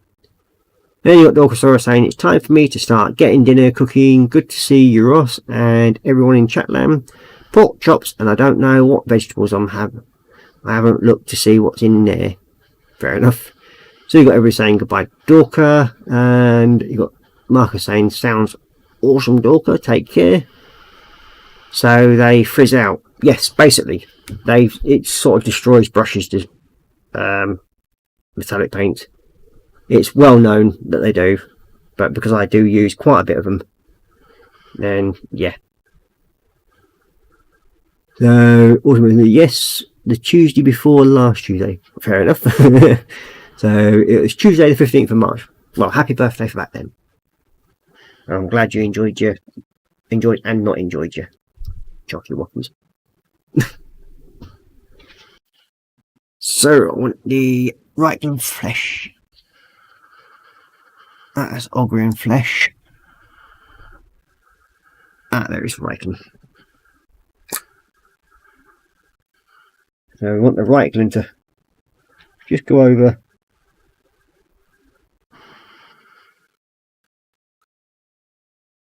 Then you got Dorkosaurus saying it's time for me to start getting dinner cooking. Good to see you, Ross, and everyone in Chatland. Pork chops, and I don't know what vegetables I haven't looked to see what's in there. Fair enough. So you got everybody saying goodbye, Dorka, and you got Marcus saying sounds awesome, Dorka. Take care. So they frizz out. Yes, basically, it sort of destroys brushes to metallic paint. It's well known that they do, but because I do use quite a bit of them, then yeah. So ultimately, yes, the Tuesday before last Tuesday. Fair enough. So it was Tuesday the 15th of March. Well, happy birthday for that then. I'm glad you enjoyed and not enjoyed your chocolate waffles. So I want the Reichland flesh. That's Ogrian flesh. There is Reichland. So we want the Reichland to just go over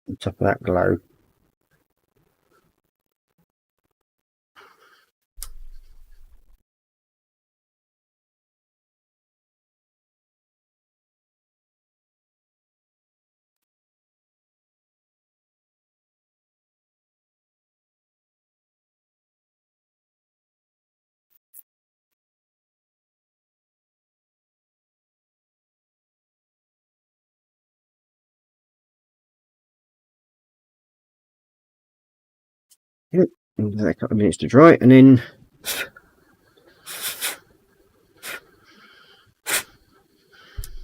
the top of that glow. Yep, a couple of minutes to dry, and then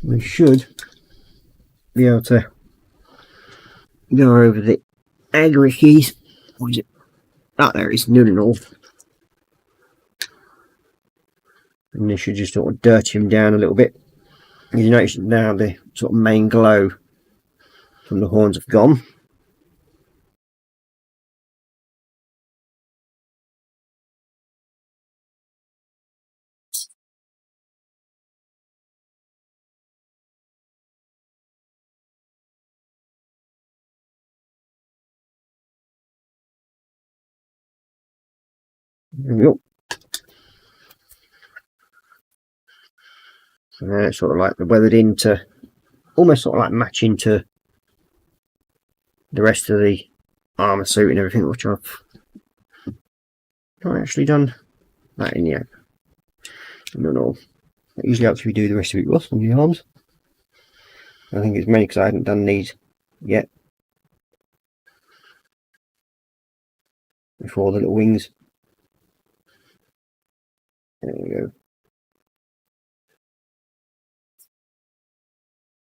we should be able to go over the agri keys. What is it? There it is, new and all. And this should just sort of dirty them down a little bit. You notice now the sort of main glow from the horns have gone. There we go. So now it's sort of like weathered into, almost sort of like matching to the rest of the armour suit and everything, which I've not actually done that in yet. I don't know. It usually helps if you do the rest of it with on the arms. I think it's mainly because I hadn't done these yet. Before the little wings. There we go.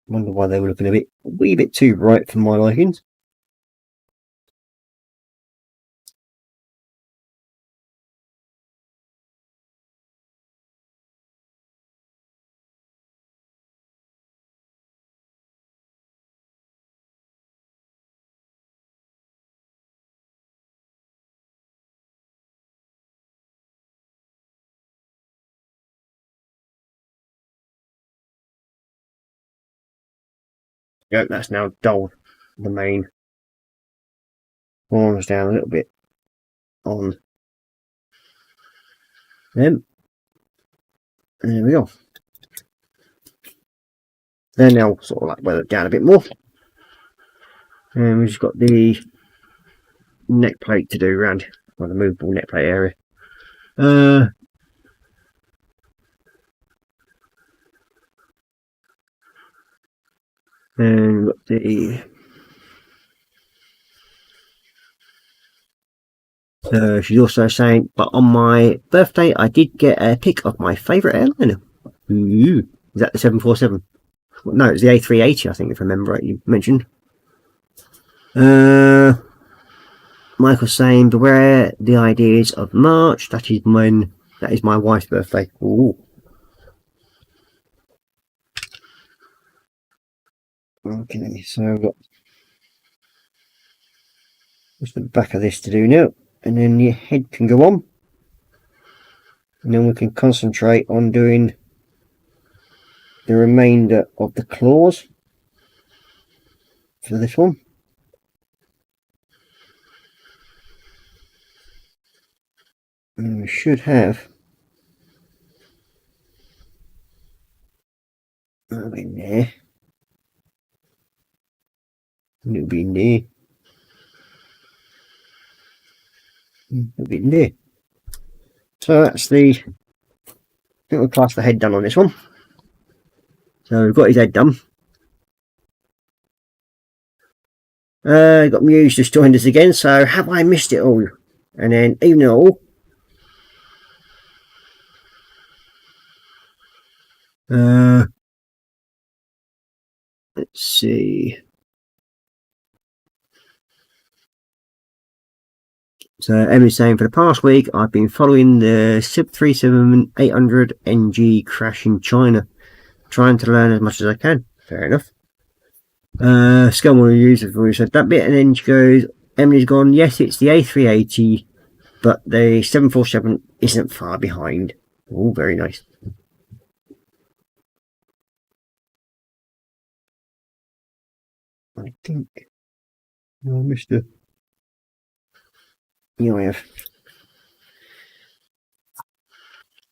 Wonder why they were looking a wee bit too bright for my likings. Yep, that's now dulled the main horns down a little bit on them. There we go. They're now sort of like weathered down a bit more. And we've just got the neck plate to do around, well, the movable neck plate area. And we've got the she's also saying, but on my birthday I did get a pic of my favourite airliner. Ooh, is that the 747? No, it's the A380, I think, if I remember right, you mentioned. Michael's saying, beware the ideas of March. That is my wife's birthday. Ooh. Okay, so I've got just the back of this to do now, and then your head can go on, and then we can concentrate on doing the remainder of the claws for this one. And we should have in there. And it'll be in there. It'll be in there. So that's the, I think we'll class the head done on this one. So we've got his head done. Got Muse just joined us again, so have I missed it all? And then even though let's see. So Emmy's saying, for the past week I've been following the 737-800 NG crash in China, trying to learn as much as I can. Fair enough. Scum reviews have already said that bit, and then she goes, Emily's gone, yes, it's the A380, but the 747 isn't far behind. Oh, very nice. I think I missed it. Yeah, I have.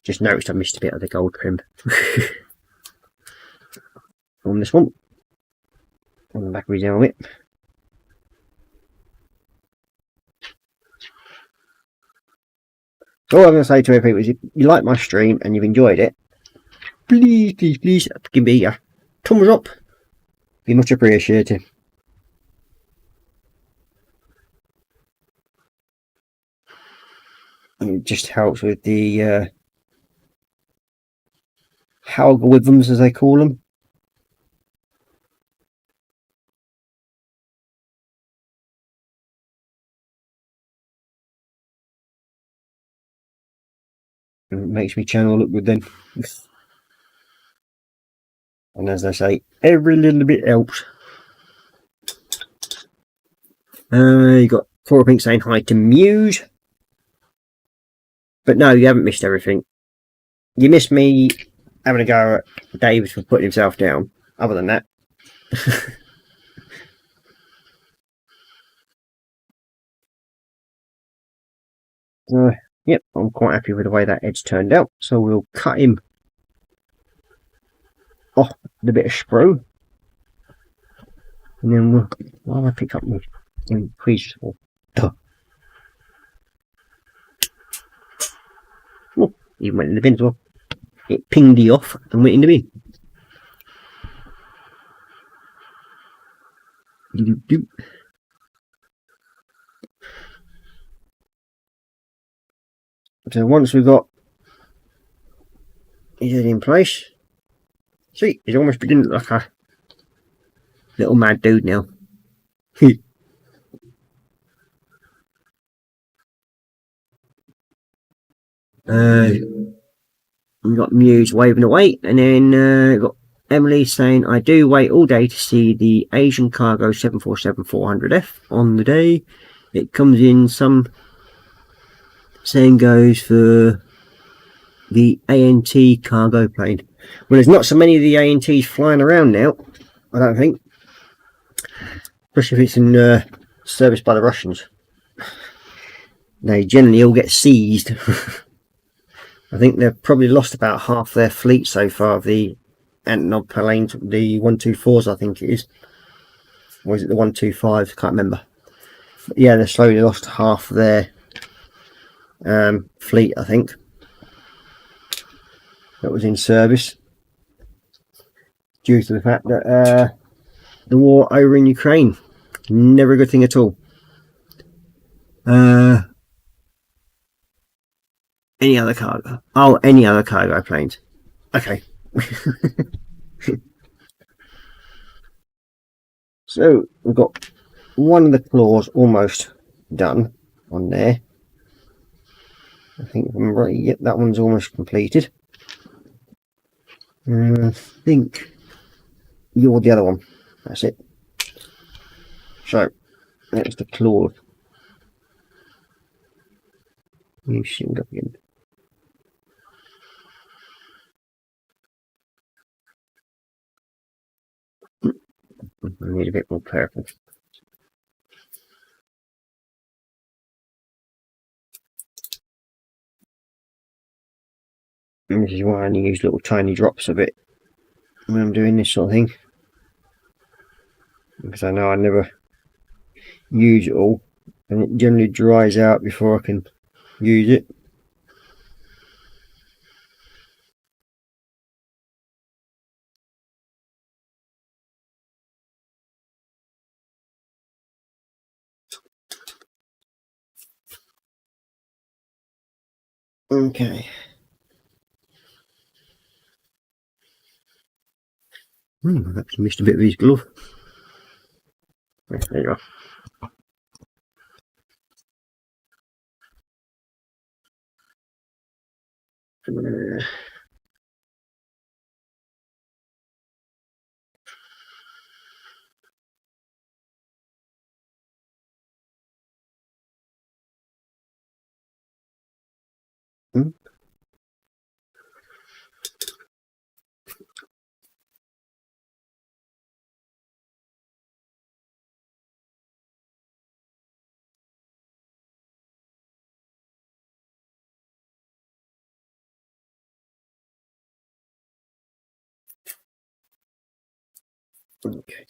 Just noticed I missed a bit of the gold trim on this one. On the back of his helmet. All I'm going to say to everyone is, if you like my stream and you've enjoyed it, please, please, please give me a thumbs up. Be much appreciated. And it just helps with the algorithms, as they call them. And it makes me channel look good then. And as I say, every little bit helps. You got Korra Pink saying hi to Muse. But no, you haven't missed everything. You missed me having a go at David for putting himself down. Other than that. Yep, I'm quite happy with the way that edge turned out. So we'll cut him off with a bit of sprue. And then we'll... Why have I picked up my crease for? Duh. Oh, he went in the bin as well. It pinged he off and went in the bin. Doo-doo-doo. So once we've got his head in place, see, he's almost beginning to look like a little mad dude now. We've got Muse waving away, and then we've got Emily saying, I do wait all day to see the Asian Cargo 747-400F on the day. It comes in some... Same goes for the ANT cargo plane. Well, there's not so many of the ANTs flying around now, I don't think. Especially if it's in service by the Russians. They generally all get seized. I think they've probably lost about half their fleet so far of the Antonov planes, the 124s I think it is. Or is it the 125s? Can't remember. But yeah, they've slowly lost half their fleet, I think, that was in service, due to the fact that the war over in Ukraine, never a good thing at all. Any other cargo? Oh, any other cargo planes. Okay. So we've got one of the claws almost done on there. I think if I'm right, yep, that one's almost completed. I think you're the other one. That's it. So that's the claw. You shouldn't go again. I need a bit more purple. And this is why I only use little tiny drops of it when I'm doing this sort of thing, because I know I never use it all, and it generally dries out before I can use it. Okay. I've actually missed a bit of his glove. There you go. Okay.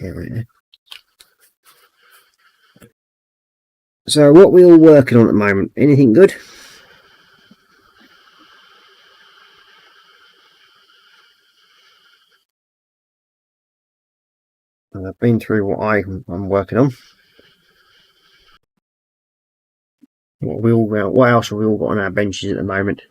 Right. So what we all working on at the moment? Anything good? I've been through what I'm working on. What else have we all got on our benches at the moment?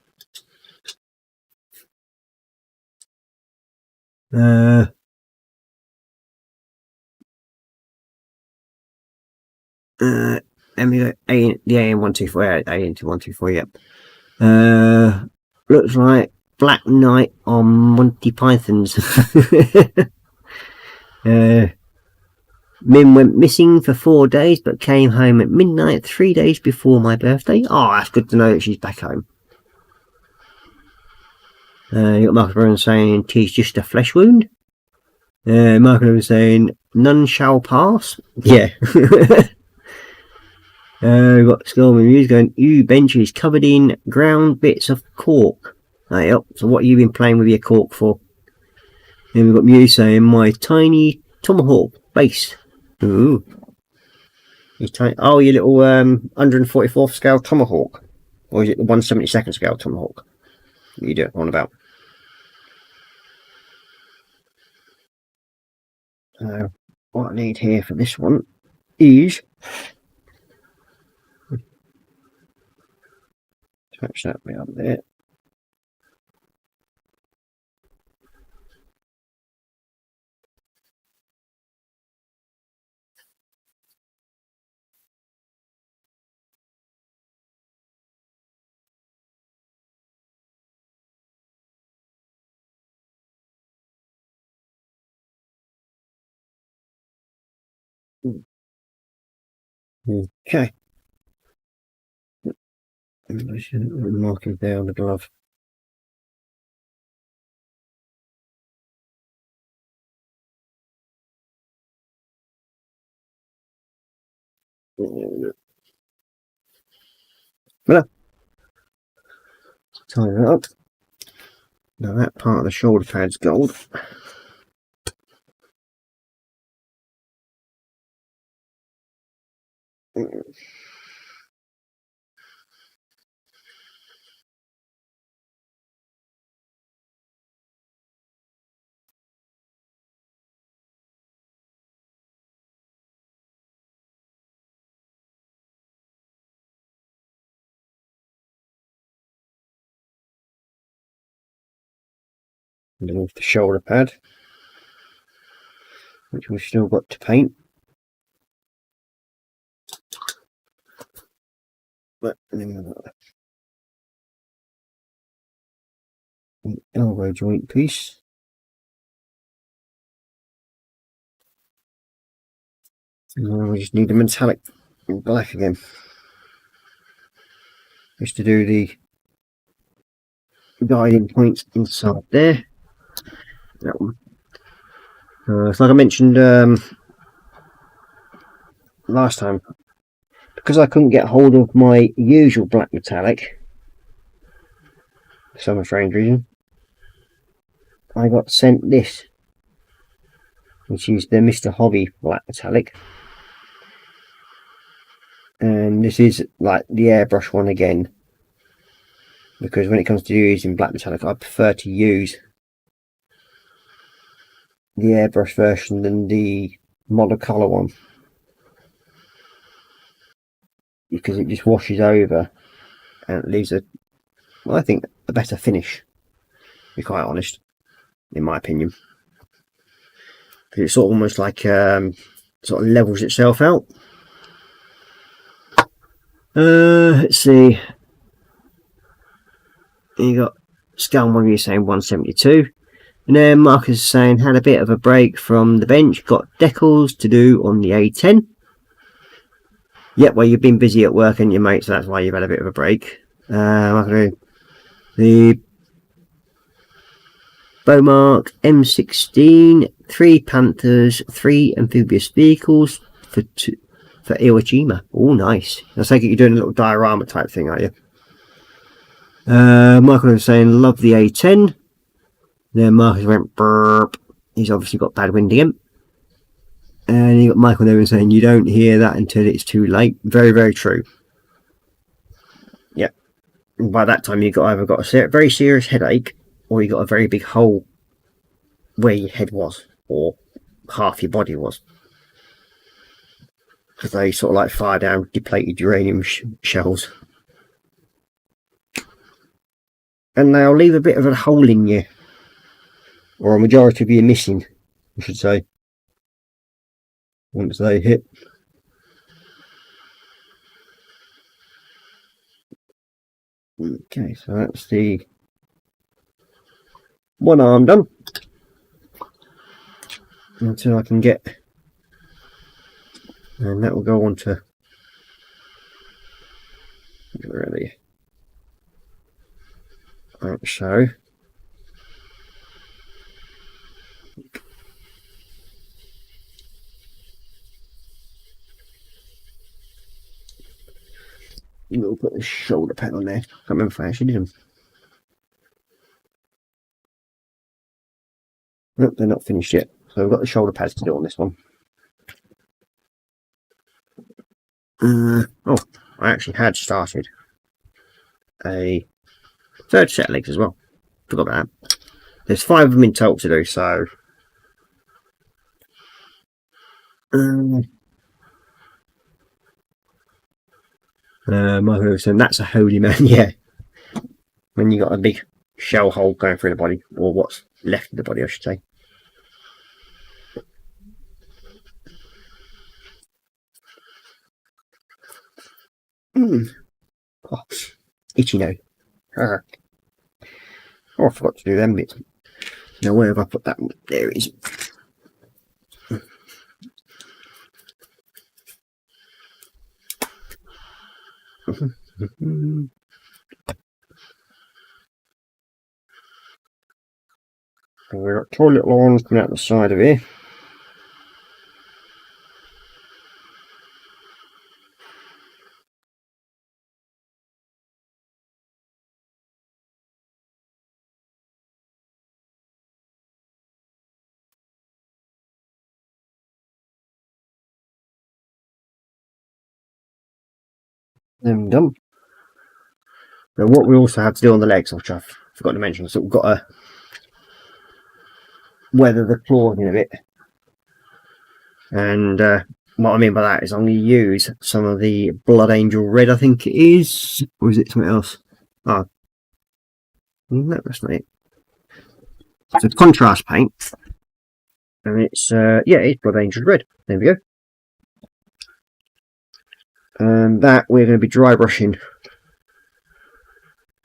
And we got the AM124, AM124, yep. Looks like Black Knight on Monty Python's. Min went missing for 4 days but came home at midnight 3 days before my birthday. Oh, that's good to know that she's back home. You got Marcus Brown saying "'tis just a flesh wound." Marcus Brown saying "none shall pass." Yeah. We've got Stormy Muse going, "You bench is covered in ground bits of cork." Yep. So what have you been playing with your cork for? Then we've got Muse saying "my tiny tomahawk base." Ooh. Oh, your little 144th scale tomahawk, or is it the 172nd scale tomahawk? You do it on about. What I need here for this one is touch that bit up there. Okay. Marking there on the glove. Well, tie that up. Now that part of the shoulder pad's gold. Underneath the shoulder pad, which we've still got to paint. But then we've got the elbow joint piece. And then we just need the metallic black again, just to do the guiding points inside there. That one. So like I mentioned last time, because I couldn't get hold of my usual black metallic for some strange reason, I got sent this, which is the Mr. Hobby black metallic, and this is like the airbrush one again, because when it comes to using black metallic I prefer to use the airbrush version than the model colour one, because it just washes over and it leaves a, well, I think a better finish, to be quite honest, in my opinion, because it's sort of almost like sort of levels itself out. Let's see, you got Scale One, you're saying 172. And then Marcus is saying, had a bit of a break from the bench, got decals to do on the A10. Yep, well, you've been busy at work and your mate, so that's why you've had a bit of a break. The Beaumark M16, 3 Panthers, 3 amphibious vehicles for Iwo Jima. Oh, nice. I take it you're doing a little diorama type thing, are you? Michael was saying, love the A10. Then Marcus went burp. He's obviously got bad wind again. And you got Michael there saying, you don't hear that until it's too late. Very, very true. Yeah. And by that time, you've either got a very serious headache, or you got a very big hole where your head was, or half your body was. Because they sort of like fire down depleted uranium shells. And they'll leave a bit of a hole in you, or a majority of you missing, I should say, once they hit. Okay, so that's the one arm done. Until I can get, and that will go on to really. So we'll put the shoulder pad on there. Can't remember if I actually did them. Nope, they're not finished yet. So we've got the shoulder pads to do on this one. Oh, I actually had started a third set of legs as well. Forgot about that. There's 5 of them in total to do, so my husband, that's a holy man. Yeah, when you got a big shell hole going through the body, or what's left of the body I should say. Oh, itchy now. Oh, I forgot to do them bits. Now where have I put that one? There it is. We've got toilet lines coming out the side of here. Them done. Now what we also have to do on the legs, which I forgot to mention, so we've got to weather the claws in a bit. And what I mean by that is I'm going to use some of the Blood Angel Red, I think it is. Or is it something else? Oh, no, that's not it. It's a contrast paint. And it's, yeah, it's Blood Angel Red. There we go. And that we're going to be dry brushing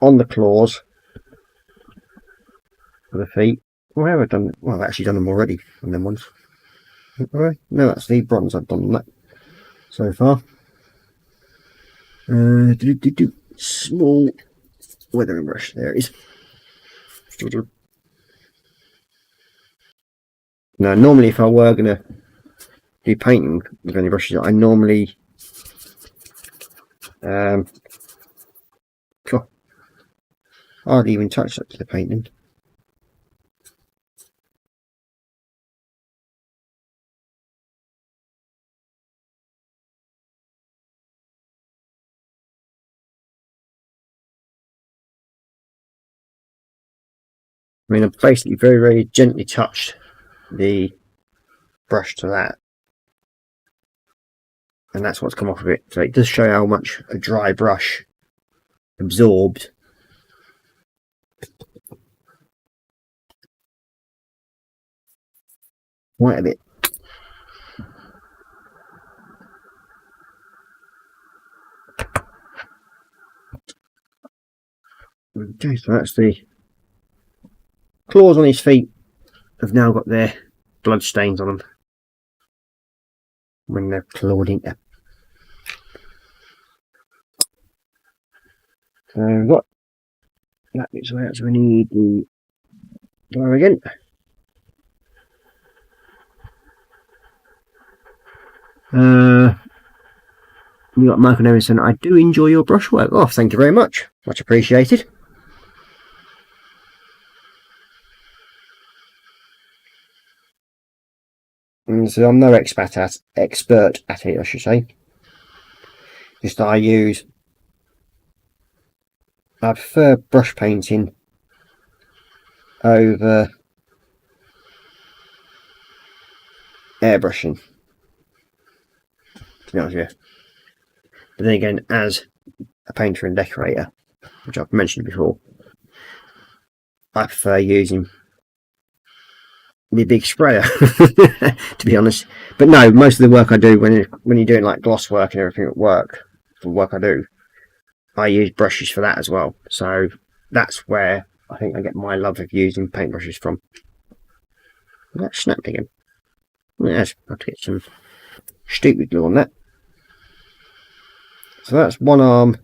on the claws for the feet. Well, have I done? Well, I've actually done them already on them ones. No, that's the bronze I've done on that so far. Small weathering brush. There it is. Now, normally, if I were going to do painting with any brushes, I normally hardly even touch that to the painting. I mean, I've basically very, very gently touched the brush to that, and that's what's come off of it. So it does show how much a dry brush absorbed quite a bit. Okay, so that's the claws on his feet have now got their blood stains on them when they're clawed into. So we've got that bit's away, so we need the glue again. You got Michael Emerson. I do enjoy your brushwork. Oh, thank you very much. Much appreciated. And so I'm no expert at it, I should say. Just that I prefer brush painting over airbrushing, to be honest with you. But then again, as a painter and decorator, which I've mentioned before, I prefer using the big sprayer, to be honest. But no, most of the work I do when you're doing like gloss work and everything at work, the work I do, I use brushes for that as well. So that's where I think I get my love of using paintbrushes from. That snapped again. Yes, I have to get some stupid glue on that. So that's one arm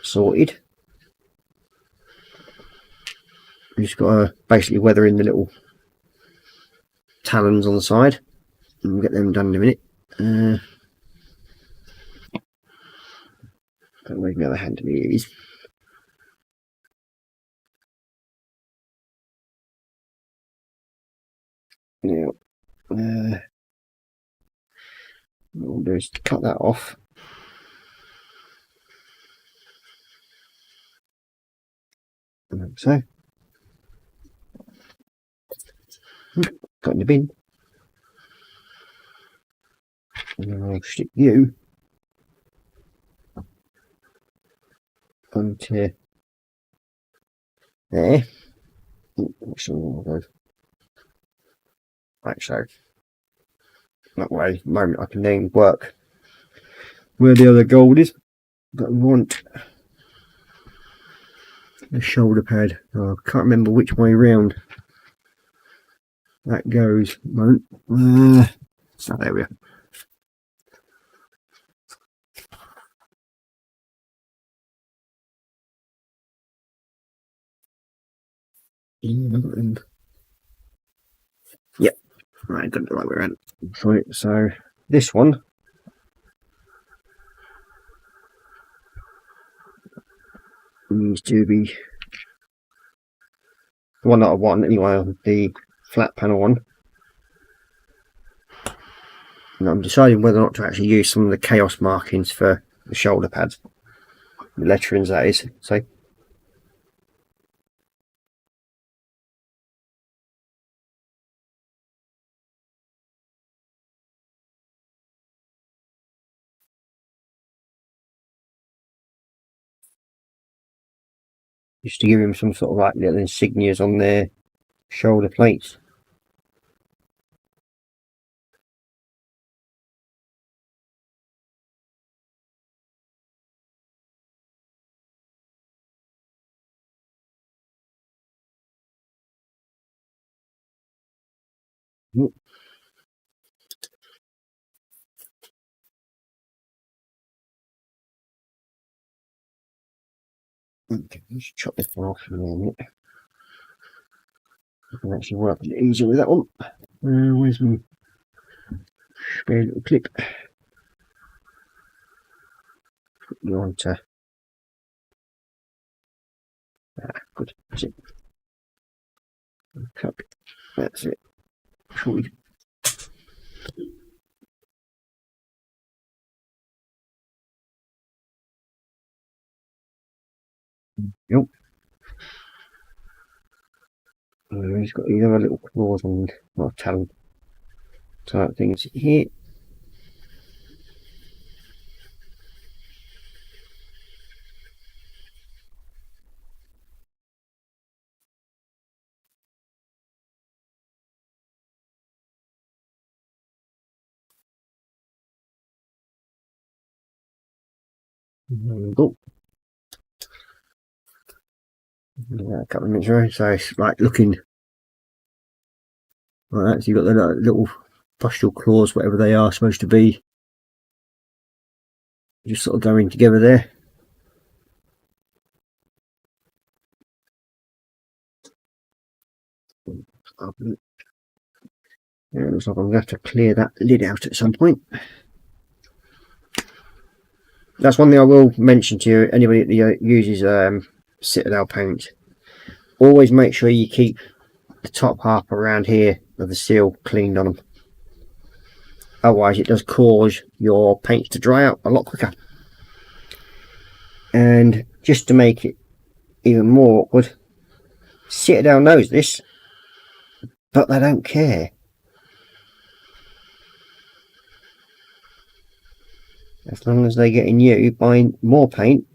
sorted. You just got to basically weather in the little talons on the side, and we'll get them done in a minute. Don't wave my other hand to me ease. Now, what we'll do is cut that off. Like so. Got in the bin. And then I'll stick you onto there. We'll go like so. That way, the moment I can then work where the other gold is. But we want the shoulder pad. Oh, I can't remember which way round that goes. Oh, there we are. Yep, right, got it the right way around. So this one needs to be the one that I want anyway, the flat panel one. And I'm deciding whether or not to actually use some of the chaos markings for the shoulder pads, the letterings that is. So just to give him some sort of like little insignias on their shoulder plates. Okay, let's chop this one off in a minute. I can actually work a bit easier with that one. Where's my spare little clip? Put you onto. Good. That's it. Cup. That's it. Fully. Yep. He's got these other little claws on, well, talon type things here. There we go. A couple of minutes ago, so it's like looking like that. So you've got the little pustule claws, whatever they are supposed to be, just sort of going together there. Yeah, it looks like I'm going to have to clear that lid out at some point. That's one thing I will mention to you, anybody that uses Citadel paint. Always make sure you keep the top half around here of the seal cleaned on them. Otherwise it does cause your paints to dry out a lot quicker. And just to make it even more awkward, Citadel knows this, but they don't care. As long as they're getting you buying more paint.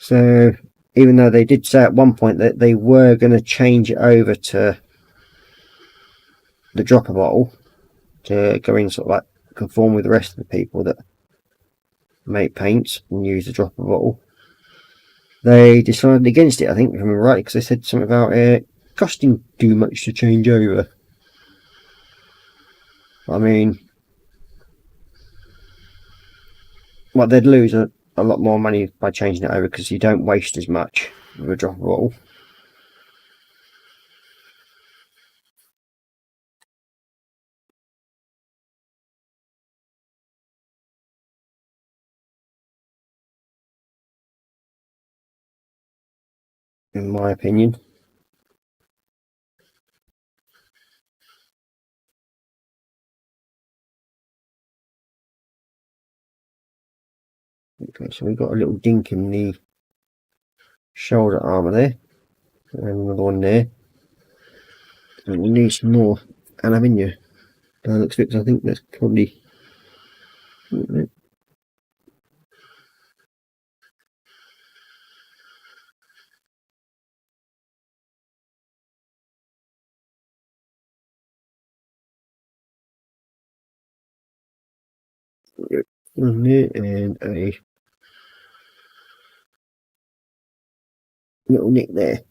So even though they did say at one point that they were going to change it over to the dropper bottle to go in sort of like conform with the rest of the people that make paints and use the dropper bottle. They decided against it, I think, if I'm right, because they said something about it costing too much to change over. I mean, well, they'd lose a lot more money by changing it over because you don't waste as much with a dropper bottle. In my opinion. Okay, so we've got a little dink in the shoulder armour there, and another one there. And we need some more aluminium. By the looks of it, 'cause I think that's probably. And a little nick there.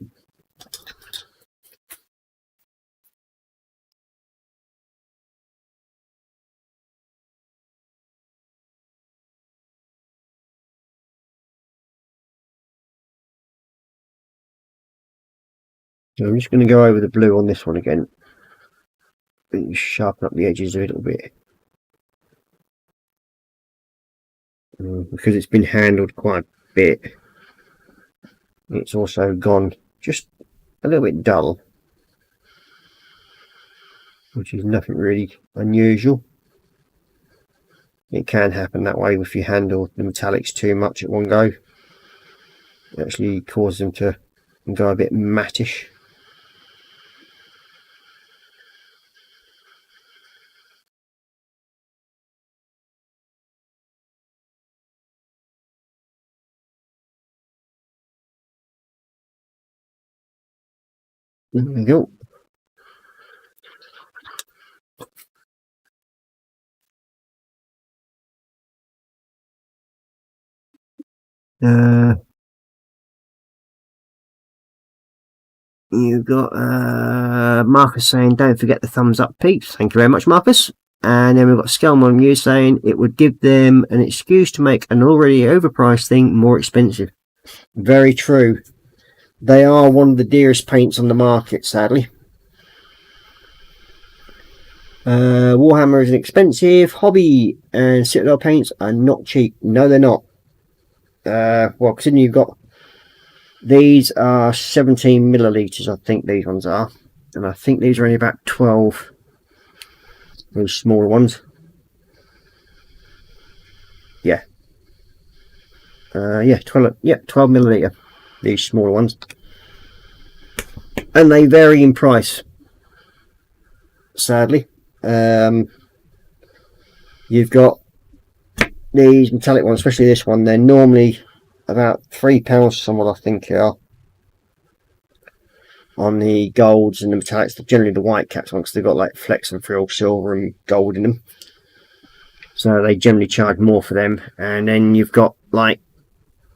So I'm just going to go over the blue on this one again and sharpen up the edges a little bit. Because it's been handled quite a bit, it's also gone just a little bit dull, which is nothing really unusual. It can happen that way if you handle the metallics too much at one go. It actually causes them to go a bit mattish. There we go. You've got Marcus saying, don't forget the thumbs up, peeps. Thank you very much, Marcus. And then we've got Skelmon News saying it would give them an excuse to make an already overpriced thing more expensive. Very true. They are one of the dearest paints on the market, sadly. Warhammer is expensive. Hobby and Citadel paints are not cheap. No, they're not. Well, considering you've got these are 17 millilitres, I think these ones are, and I think these are only about 12. Those smaller ones. Yeah. Yeah, 12 milliliter. These smaller ones. And they vary in price, sadly. You've got these metallic ones, especially this one. They're normally about £3 somewhat, I think they are. On the golds and the metallics, generally the white caps ones, because they've got like flecks and frill, silver and gold in them. So they generally charge more for them. And then you've got like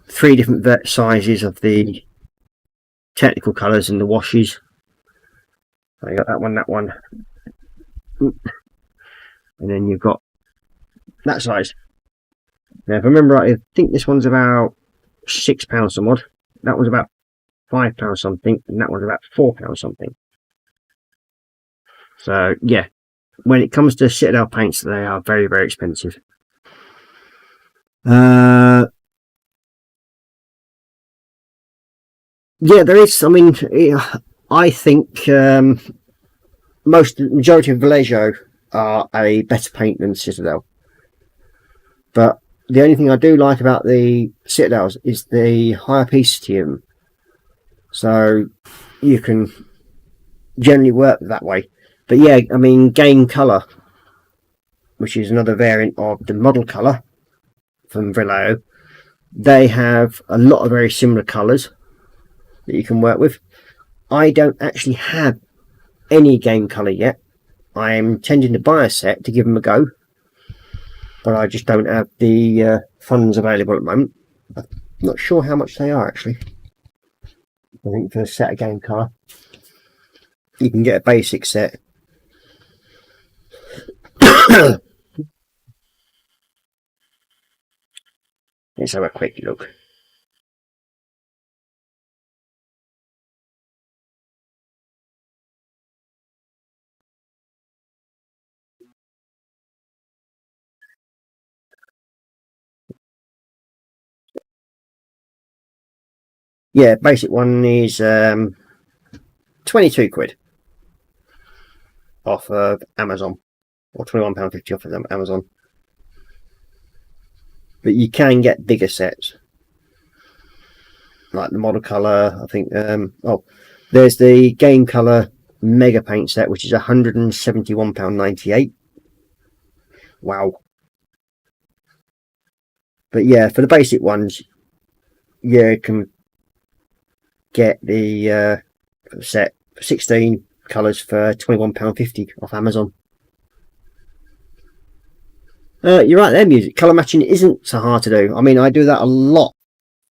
3 different sizes of the technical colours and the washes. So you got that one, and then you've got that size. Now, if I remember right, I think this one's about £6 somewhat. That was about £5 something, and that was about £4 something. So yeah, when it comes to Citadel paints, they are very, very expensive. Yeah, there is. I mean, I think majority of Vallejo are a better paint than Citadel. But the only thing I do like about the Citadels is the high opacity of them. So you can generally work that way. But yeah, I mean, game colour, which is another variant of the model colour from Vallejo, they have a lot of very similar colours that you can work with. I don't actually have any game colour yet. I am intending to buy a set to give them a go. but I just don't have the funds available at the moment. I'm not sure how much they are actually. I think for a set of game colour, you can get a basic set. Let's have a quick look. Yeah, basic one is 22 quid off of Amazon, or £21.50 off of Amazon. But you can get bigger sets, like the model colour. I think there's the game colour mega paint set, which is £171.98. Wow. But yeah, for the basic ones, you can get the set for 16 colours for £21.50 off Amazon. You're right there, music. Colour matching isn't so hard to do. I mean, I do that a lot,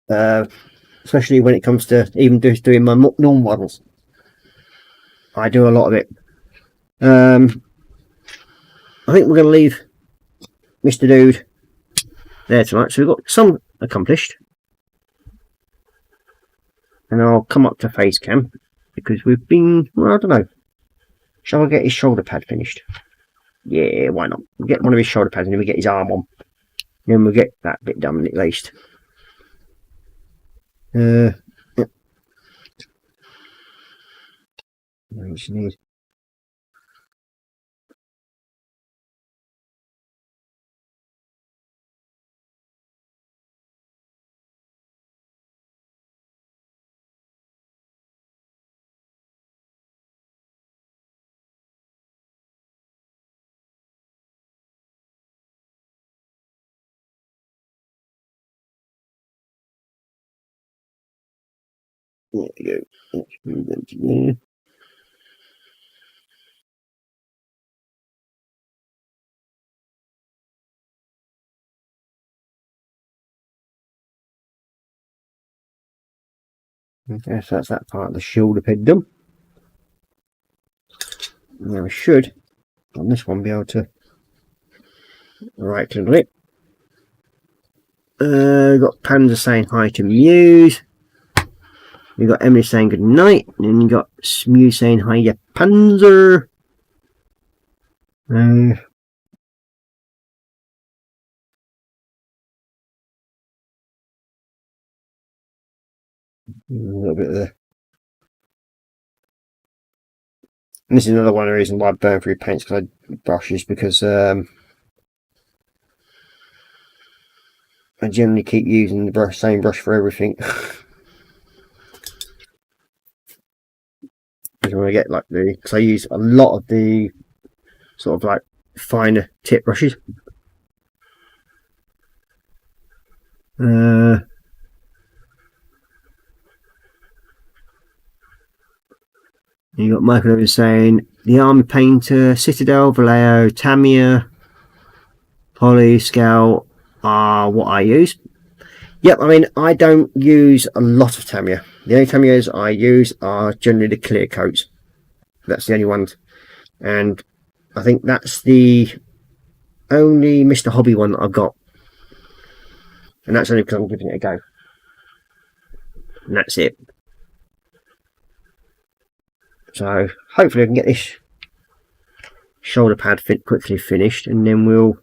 especially when it comes to even just doing my normal models. I do a lot of it. I think we're going to leave Mr. Dude there tonight. So we've got some accomplished. And I'll come up to face cam because we've been, well, I don't know. Shall I get his shoulder pad finished? Yeah, why not? We'll get one of his shoulder pads and then we get his arm on. Then we'll get that bit done at least. Yeah. What you need. There we go. Okay, so that's that part of the shoulder pad done. Now I should, on this one, be able to right click on it. We've got Panzer saying hi to Muse. We've got Emily saying good night. And then you got Muse saying hi to Panzer. A little bit there. And this is another one of the reasons why I burn through paints, because I brushes, because I generally keep using the same brush for everything. Because when I get like because I use a lot of the sort of like finer tip brushes. You got Michael over saying the Army Painter, Citadel, Vallejo, Tamiya, Poly, Scout are what I use. Yep, I mean, I don't use a lot of Tamiya. The only Tamiyas I use are generally the clear coats. That's the only ones. And I think that's the only Mr. Hobby one that I've got. And that's only because I'm giving it a go. And that's it. So hopefully I can get this shoulder pad quickly finished, and then we'll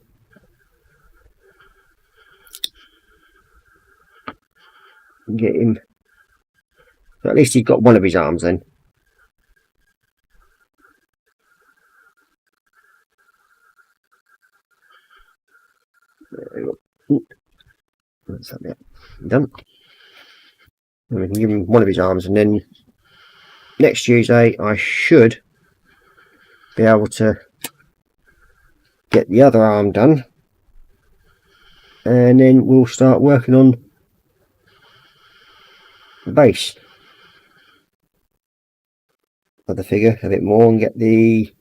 get him. So at least he's got one of his arms then. There we go. That's that bit done. And we can give him one of his arms, and then next Tuesday I should be able to get the other arm done, and then we'll start working on the base of the figure a bit more and get the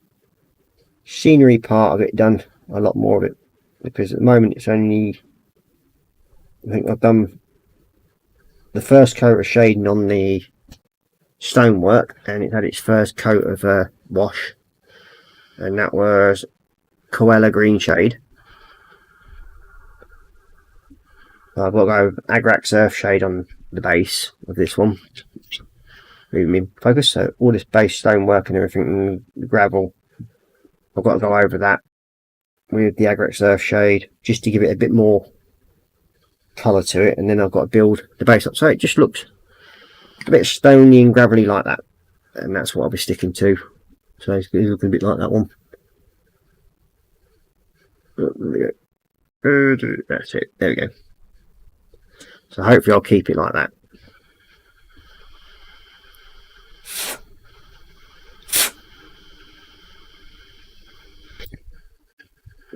scenery part of it done, a lot more of it. because at the moment it's only, I think I've done the first coat of shading on the stonework, and it had its first coat of wash, and that was Koala green shade. I've got to go Agrax earth shade on the base of this one, moving in focus. So all this base stonework and everything, and the gravel, I've got to go over that with the Agrax earth shade just to give it a bit more colour to it, and then I've got to build the base up so it just looks a bit stony and gravelly like that, and that's what I'll be sticking to. So it's looking a bit like that one. That's it, there we go. So hopefully I'll keep it like that.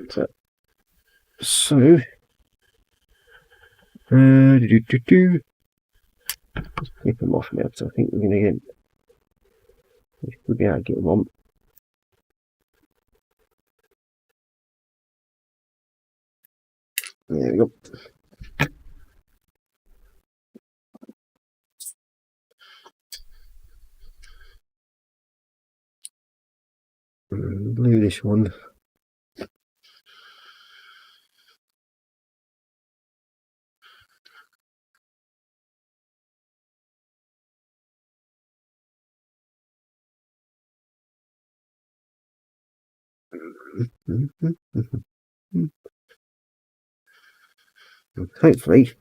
So let's flip them off now, so I think we're going to we'll be able to get them on. There we go. Blue this one. Hopefully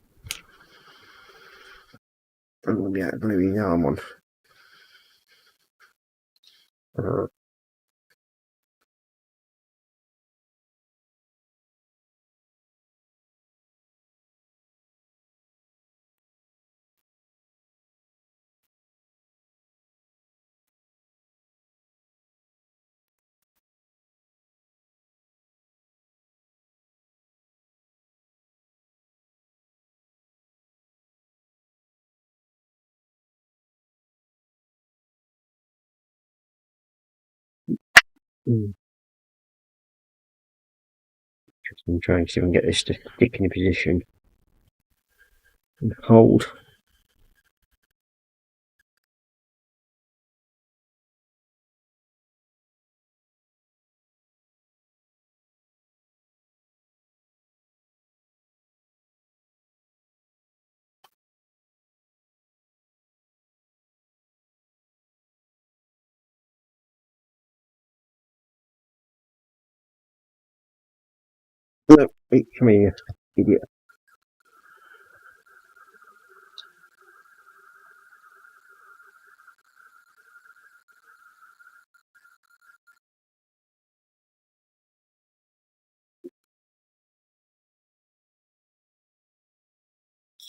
I'm going to be able to glue the arm on. I'm trying to see if I can get this to stick in a position and hold. No, wait, come here, idiot.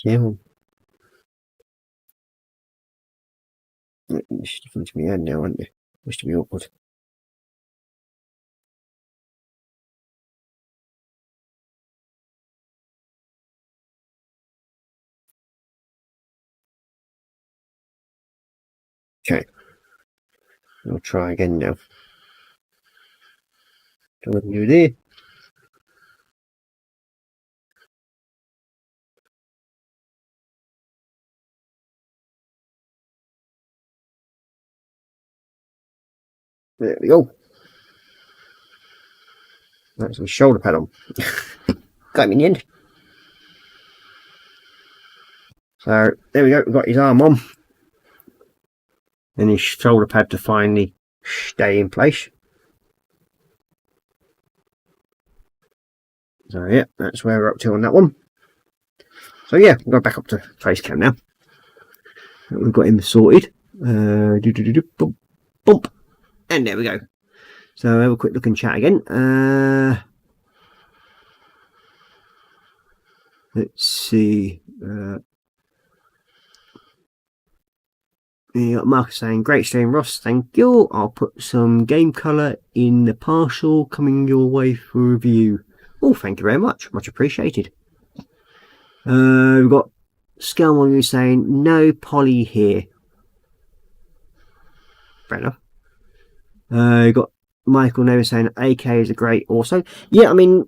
Yeah. You're sticking to my hand now, aren't you? Used to be awkward. Okay. I'll try again now. Don't want to do there. There we go. That's my shoulder pad on. Got him in the end. So there we go, we've got his arm on. And his shoulder pad to finally stay in place. So yeah, that's where we're up to on that one. So yeah, we'll go back up to face cam now. We've got him sorted. Bump, bump. And there we go. So have a quick look and chat again. Let's see. You got Marcus saying, great stream, Ross, thank you. I'll put some game colour in the partial coming your way for review. Oh, thank you very much. Much appreciated. We've got Skelmon who's saying, no poly here. Fair enough. We've got Michael Never saying, AK is a great also. Yeah, I mean,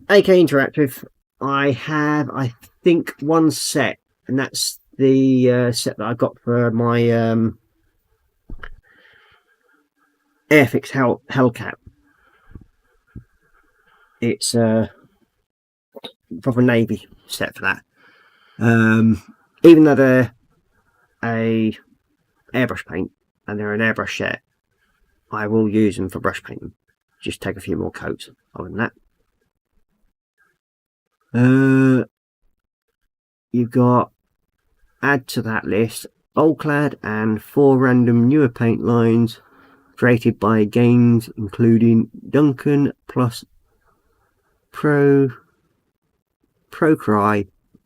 AK Interactive, I have, I think, one set, and that's the set that I got for my Airfix Hellcat. It's a proper Navy set for that. Even though they're a airbrush paint and they're an airbrush set, I will use them for brush painting. Just take a few more coats. Other than that, you've got, add to that list, Oldclad and 4 random newer paint lines created by games including Duncan plus Procry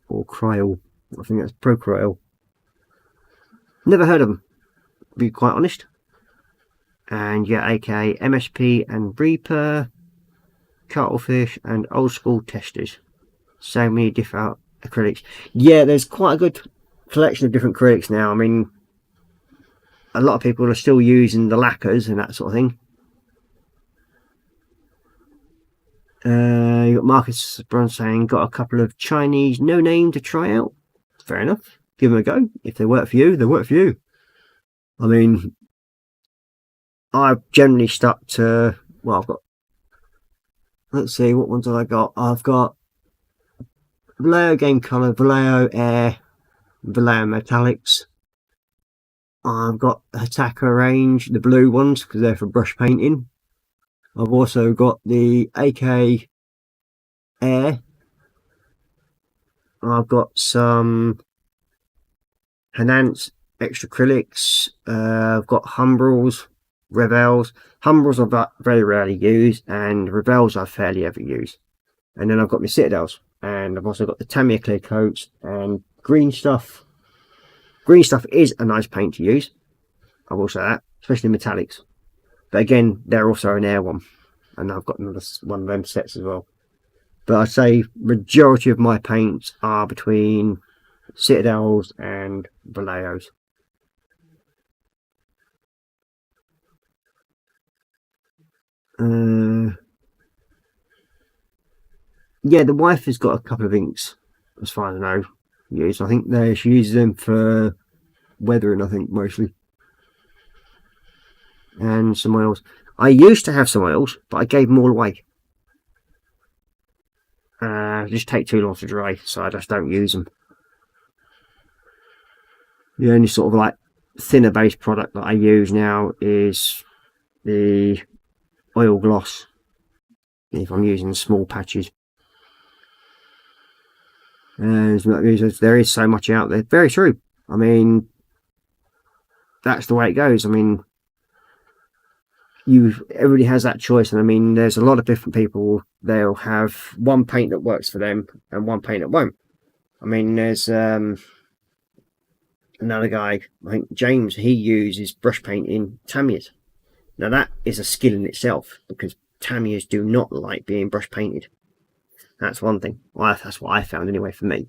or Cryal. I think that's Procryal. Never heard of them, to be quite honest. And yeah, aka MSP and Reaper, Cuttlefish and Old School Testers. So many different acrylics. Yeah, there's quite a good collection of different acrylics now. I mean, a lot of people are still using the lacquers and that sort of thing. You got Marcus Brown saying, got a couple of Chinese no name to try out. Fair enough. Give them a go. If they work for you, they work for you. I mean, I've generally stuck to, well, I've got, let's see, what ones have I got? I've got Vallejo Game Colour, Vallejo Air, Vallejo Metallics. I've got Attacker range, the blue ones, because they're for brush painting. I've also got the AK Air. I've got some Hanance extra acrylics. I've got Humbrals, Revels. Humbrals I've very rarely used, and Revels I've fairly ever used. And then I've got my Citadels, and I've also got the Tamiya clear coats and green stuff. Green stuff is a nice paint to use, I will say that, especially metallics. But again, they're also an air one, and I've got another one of them sets as well. But I'd say majority of my paints are between Citadels and Vallejos. Yeah, the wife has got a couple of inks, as far as I know, used. I think she uses them for weathering, I think, mostly. And some oils. I used to have some oils, but I gave them all away. They just take too long to dry, so I just don't use them. The only sort of like thinner based product that I use now is the oil gloss, if I'm using small patches. And there is so much out there. Very true. I mean, that's the way it goes. I mean, everybody has that choice, and I mean, there's a lot of different people. They'll have one paint that works for them and one paint that won't. I mean, there's another guy, I think James, he uses brush paint in Tamiyas. Now that is a skill in itself, because Tamiyas do not like being brush painted. That's one thing. Well, that's what I found anyway for me.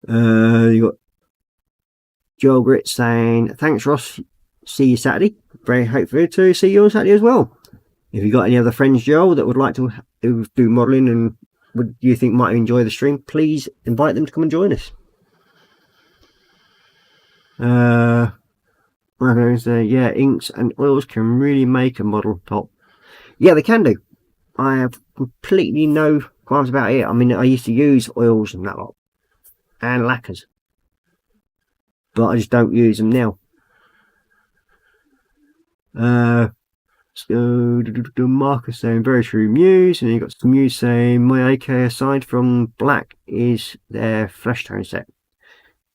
You got Joel Grit saying, thanks Ross, see you Saturday. Very hopeful to see you on Saturday as well. If you got any other friends, Joel, that would like to do modelling and you think might enjoy the stream, please invite them to come and join us. I'm going to say, yeah, inks and oils can really make a model top. Yeah, they can do. I have completely no qualms about it. I mean, I used to use oils and that lot, and lacquers, but I just don't use them now. So Marcus saying, very true Muse, and you got some Muse saying, my AK aside from black is their flesh tone set.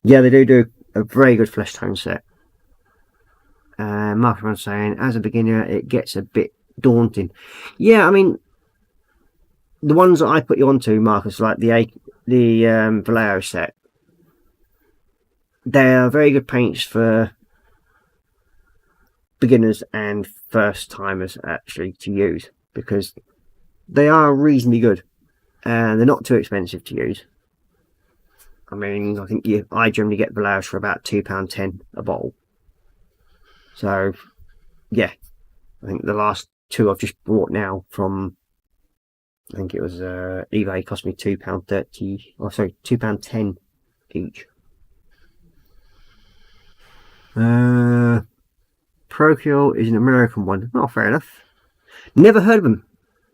Yeah, they do a very good flesh tone set. Marcus was saying, as a beginner, it gets a bit daunting. Yeah, I mean, the ones that I put you onto, Marcus, like the Vallejo set, they are very good paints for beginners and first timers actually to use, because they are reasonably good and they're not too expensive to use. I mean, I think I generally get Vallejos for about £2.10 a bottle. So yeah, I think the last two I've just bought now from I think it was eBay cost me £2.30. Oh, sorry, £2.10 each. Procure is an American one. Oh, fair enough. Never heard of them,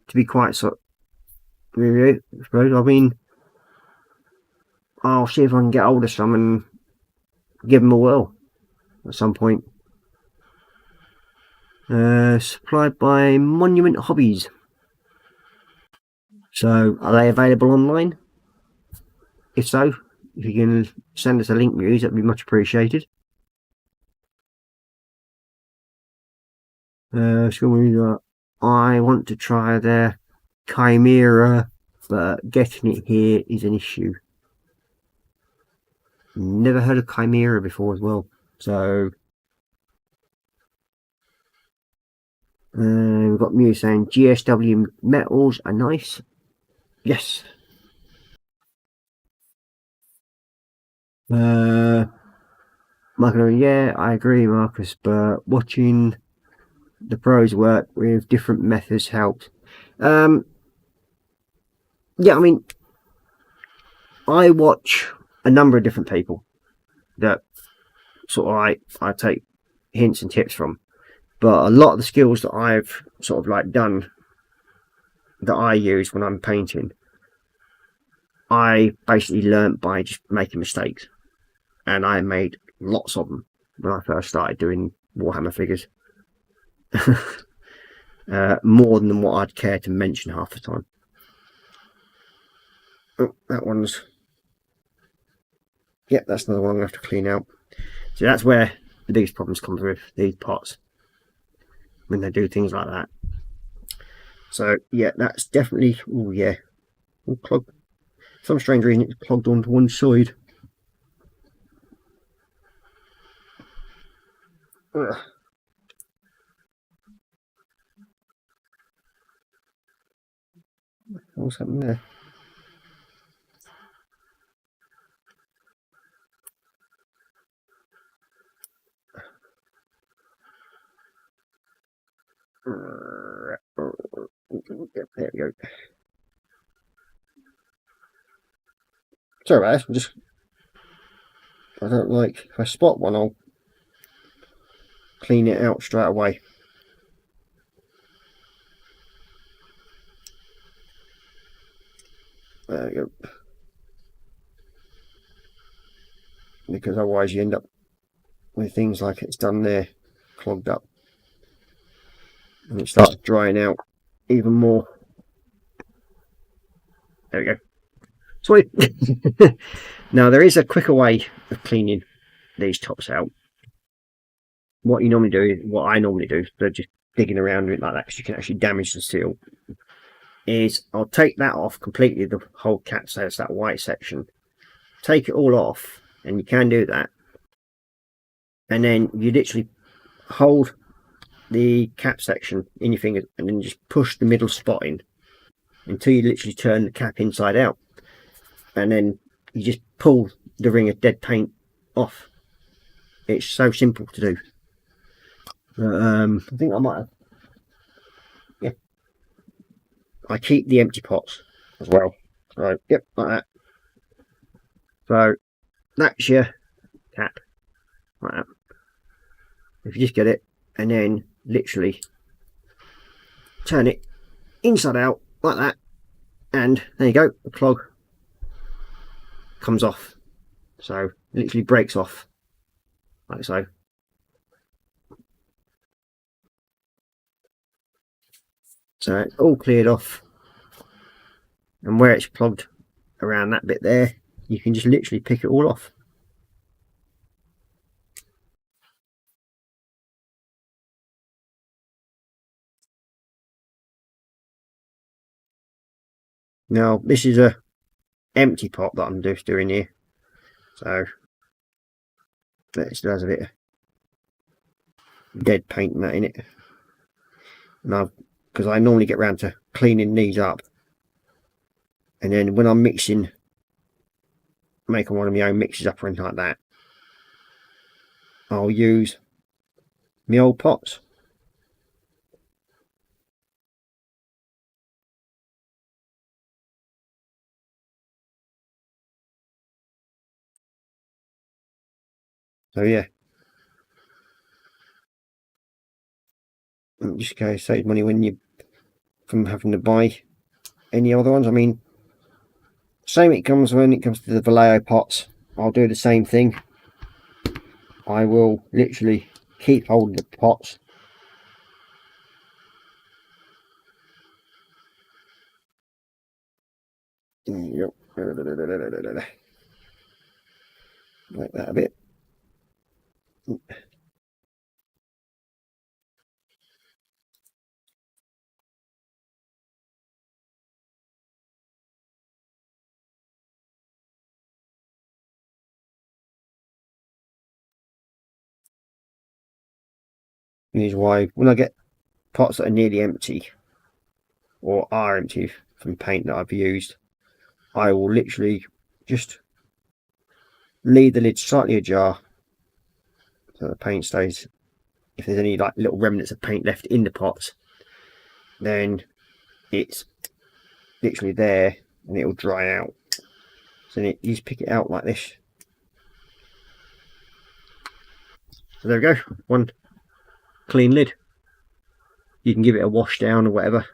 to be quite so. I suppose. I mean, I'll see if I can get hold of some and give them a whirl at some point. Supplied by Monument Hobbies. So, are they available online? If so, if you can send us a link, Muse, that'd be much appreciated. I want to try their Chimera, but getting it here is an issue. Never heard of Chimera before as well. So we've got Muse saying GSW metals are nice. Yes. Michael, yeah, I agree, Marcus, but watching the pros work with different methods helps. Yeah, I mean, I watch a number of different people that sort of I take hints and tips from, but a lot of the skills that I've sort of like done that I use when I'm painting, I basically learnt by just making mistakes, and I made lots of them when I first started doing Warhammer figures. More than what I'd care to mention half the time. Oh, that one's... Yep, that's another one I'm going to have to clean out. So that's where the biggest problems come with these pots, when they do things like that. So yeah, that's definitely... Oh yeah. All clogged. For some strange reason it's clogged onto one side. Ugh. What's happening there? There we go. Sorry about this. I don't like, if I spot one, I'll clean it out straight away. There we go. Because otherwise you end up with things like it's done there, clogged up, and it starts drying out even more. There we go. Sweet. Now there is a quicker way of cleaning these tops out. What you normally do, what I normally do, so just digging around it like that, because you can actually damage the steel, is I'll take that off completely, the whole cap, so it's that white section. Take it all off, and you can do that. And then you literally hold the cap section in your fingers and then just push the middle spot in until you literally turn the cap inside out. And then you just pull the ring of dead paint off. It's so simple to do. I think I might have... Yeah. I keep the empty pots as well. So, yep, like that. So, that's your cap. Like that. If you just get it, and then literally turn it inside out, like that. And there you go, the clog comes off. So, it literally breaks off. Like so. So it's all cleared off, and where it's clogged around that bit there, you can just literally pick it all off. Now this is a empty pot that I'm just doing here, so it still has a bit of dead paint and that in it. Now, because I normally get round to cleaning these up, and then when I'm mixing, making one of my own mixes up or anything like that, I'll use my old pots. So yeah, just go save money when you from having to buy any other ones. I mean, same it comes when it comes to the Vallejo pots. I'll do the same thing. I will literally keep holding the pots. Yep. Like that a bit. Is why when I get pots that are nearly empty or are empty from paint that I've used, I will literally just leave the lid slightly ajar so the paint stays. If there's any like little remnants of paint left in the pots, then it's literally there and it'll dry out. So then you just pick it out like this. So there we go, one clean lid. You can give it a wash down or whatever,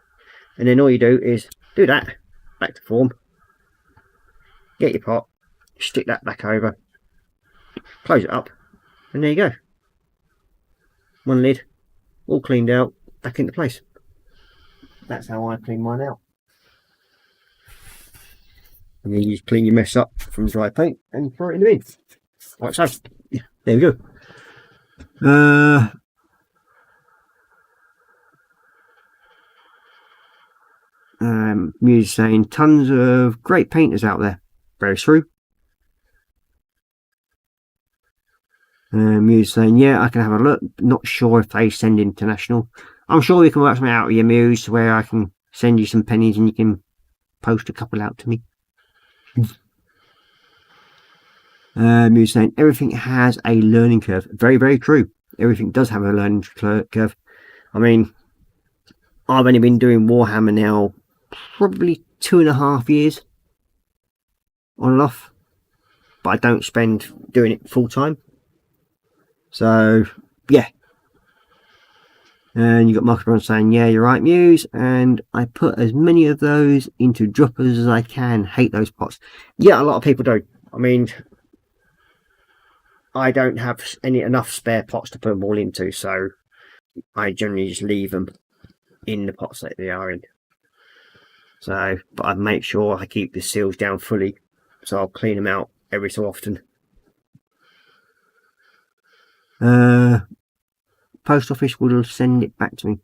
and then all you do is do that back to form, get your pot, stick that back over, close it up, and there you go, one lid all cleaned out, back into place. That's how I clean mine out. And then you just clean your mess up from dry paint and throw it in the bin like so. Yeah, there we go. Muse saying tons of great painters out there. Very true. Muse saying, yeah, I can have a look. Not sure if they send international. I'm sure we can work something out with your Muse where I can send you some pennies and you can post a couple out to me. Muse saying, everything has a learning curve. Very, very true. Everything does have a learning curve. I mean, I've only been doing Warhammer now probably 2.5 years on and off, but I don't spend doing it full time. So yeah. And you got Marcus Brown saying, yeah, you're right, Muse, and I put as many of those into droppers as I can. Hate those pots. Yeah, a lot of people do. I mean, I don't have enough spare pots to put them all into, so I generally just leave them in the pots that they are in. So, but I make sure I keep the seals down fully, so I'll clean them out every so often. Post office will send it back to me.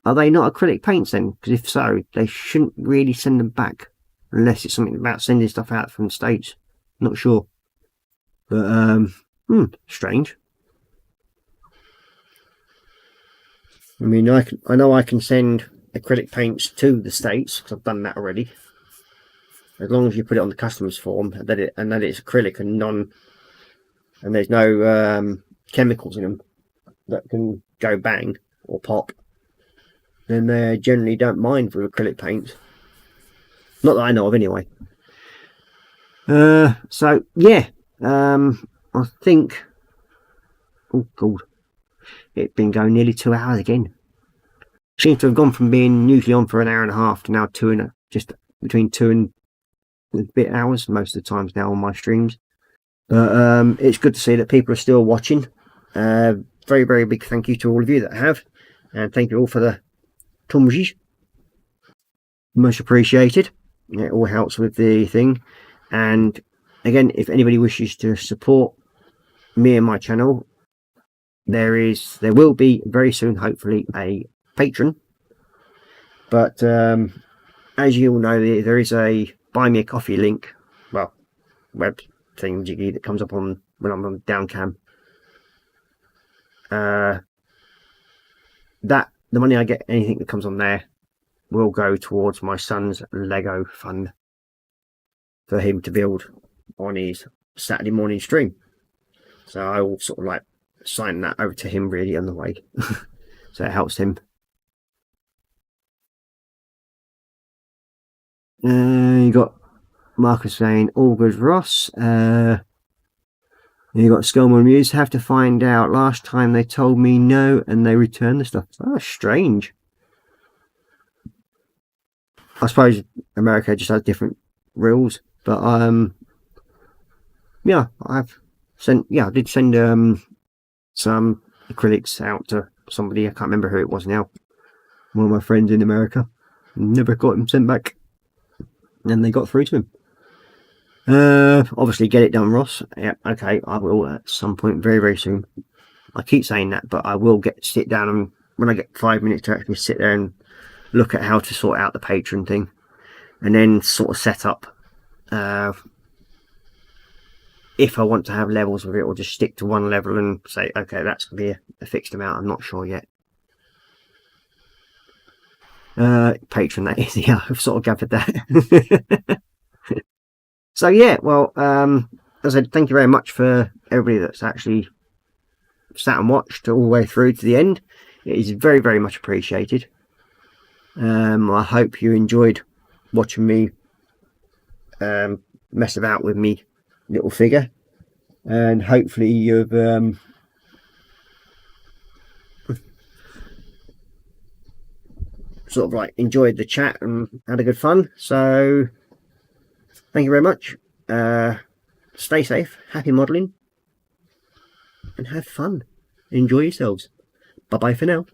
Are they not acrylic paints then? Because if so, they shouldn't really send them back unless it's something about sending stuff out from the States. Not sure, but strange. I mean, I know I can send acrylic paints to the States because I've done that already. As long as you put it on the customs form and that it's acrylic and there's no chemicals in them that can go bang or pop, then they generally don't mind with acrylic paints. Not that I know of, anyway. So yeah, I think. Oh God, it's been going nearly 2 hours again. Seems to have gone from being usually on for an hour and a half to now just between 2 and a bit hours most of the times now on my streams. But it's good to see that people are still watching. Very, very big thank you to all of you that have, and thank you all for the thumbs. Much appreciated. It all helps with the thing. And again, if anybody wishes to support me and my channel, there will be very soon, hopefully, a Patreon. But as you all know, there is a buy me a coffee link, well, web thing jiggy that comes up on when I'm on downcam. That the money I get, anything that comes on there, will go towards my son's Lego fund for him to build on his Saturday morning stream. So I will sort of like sign that over to him really on the way. So it helps him. You got Marcus saying all good, Ross. You got Skullman Muse. Have to find out. Last time they told me no, and they returned the stuff. Oh, strange. I suppose America just has different rules, but yeah, I did send some acrylics out to somebody. I can't remember who it was now. One of my friends in America. Never got them sent back, and they got through to him. Obviously get it done, Ross. Yeah, okay, I will at some point very, very soon. I keep saying that, but I will sit down, and when I get 5 minutes to actually sit there and look at how to sort out the patron thing, and then sort of set up if I want to have levels with it, or just stick to one level and say, okay, that's going to be a fixed amount. I'm not sure yet. Patron, that is. Yeah, I've sort of gathered that. So yeah, well, as I said, thank you very much for everybody that's actually sat and watched all the way through to the end. It is very, very much appreciated. I hope you enjoyed watching me mess about with me little figure, and hopefully you've sort of like enjoyed the chat and had a good fun. So thank you very much. Stay safe, happy modelling, and have fun. Enjoy yourselves. Bye bye for now.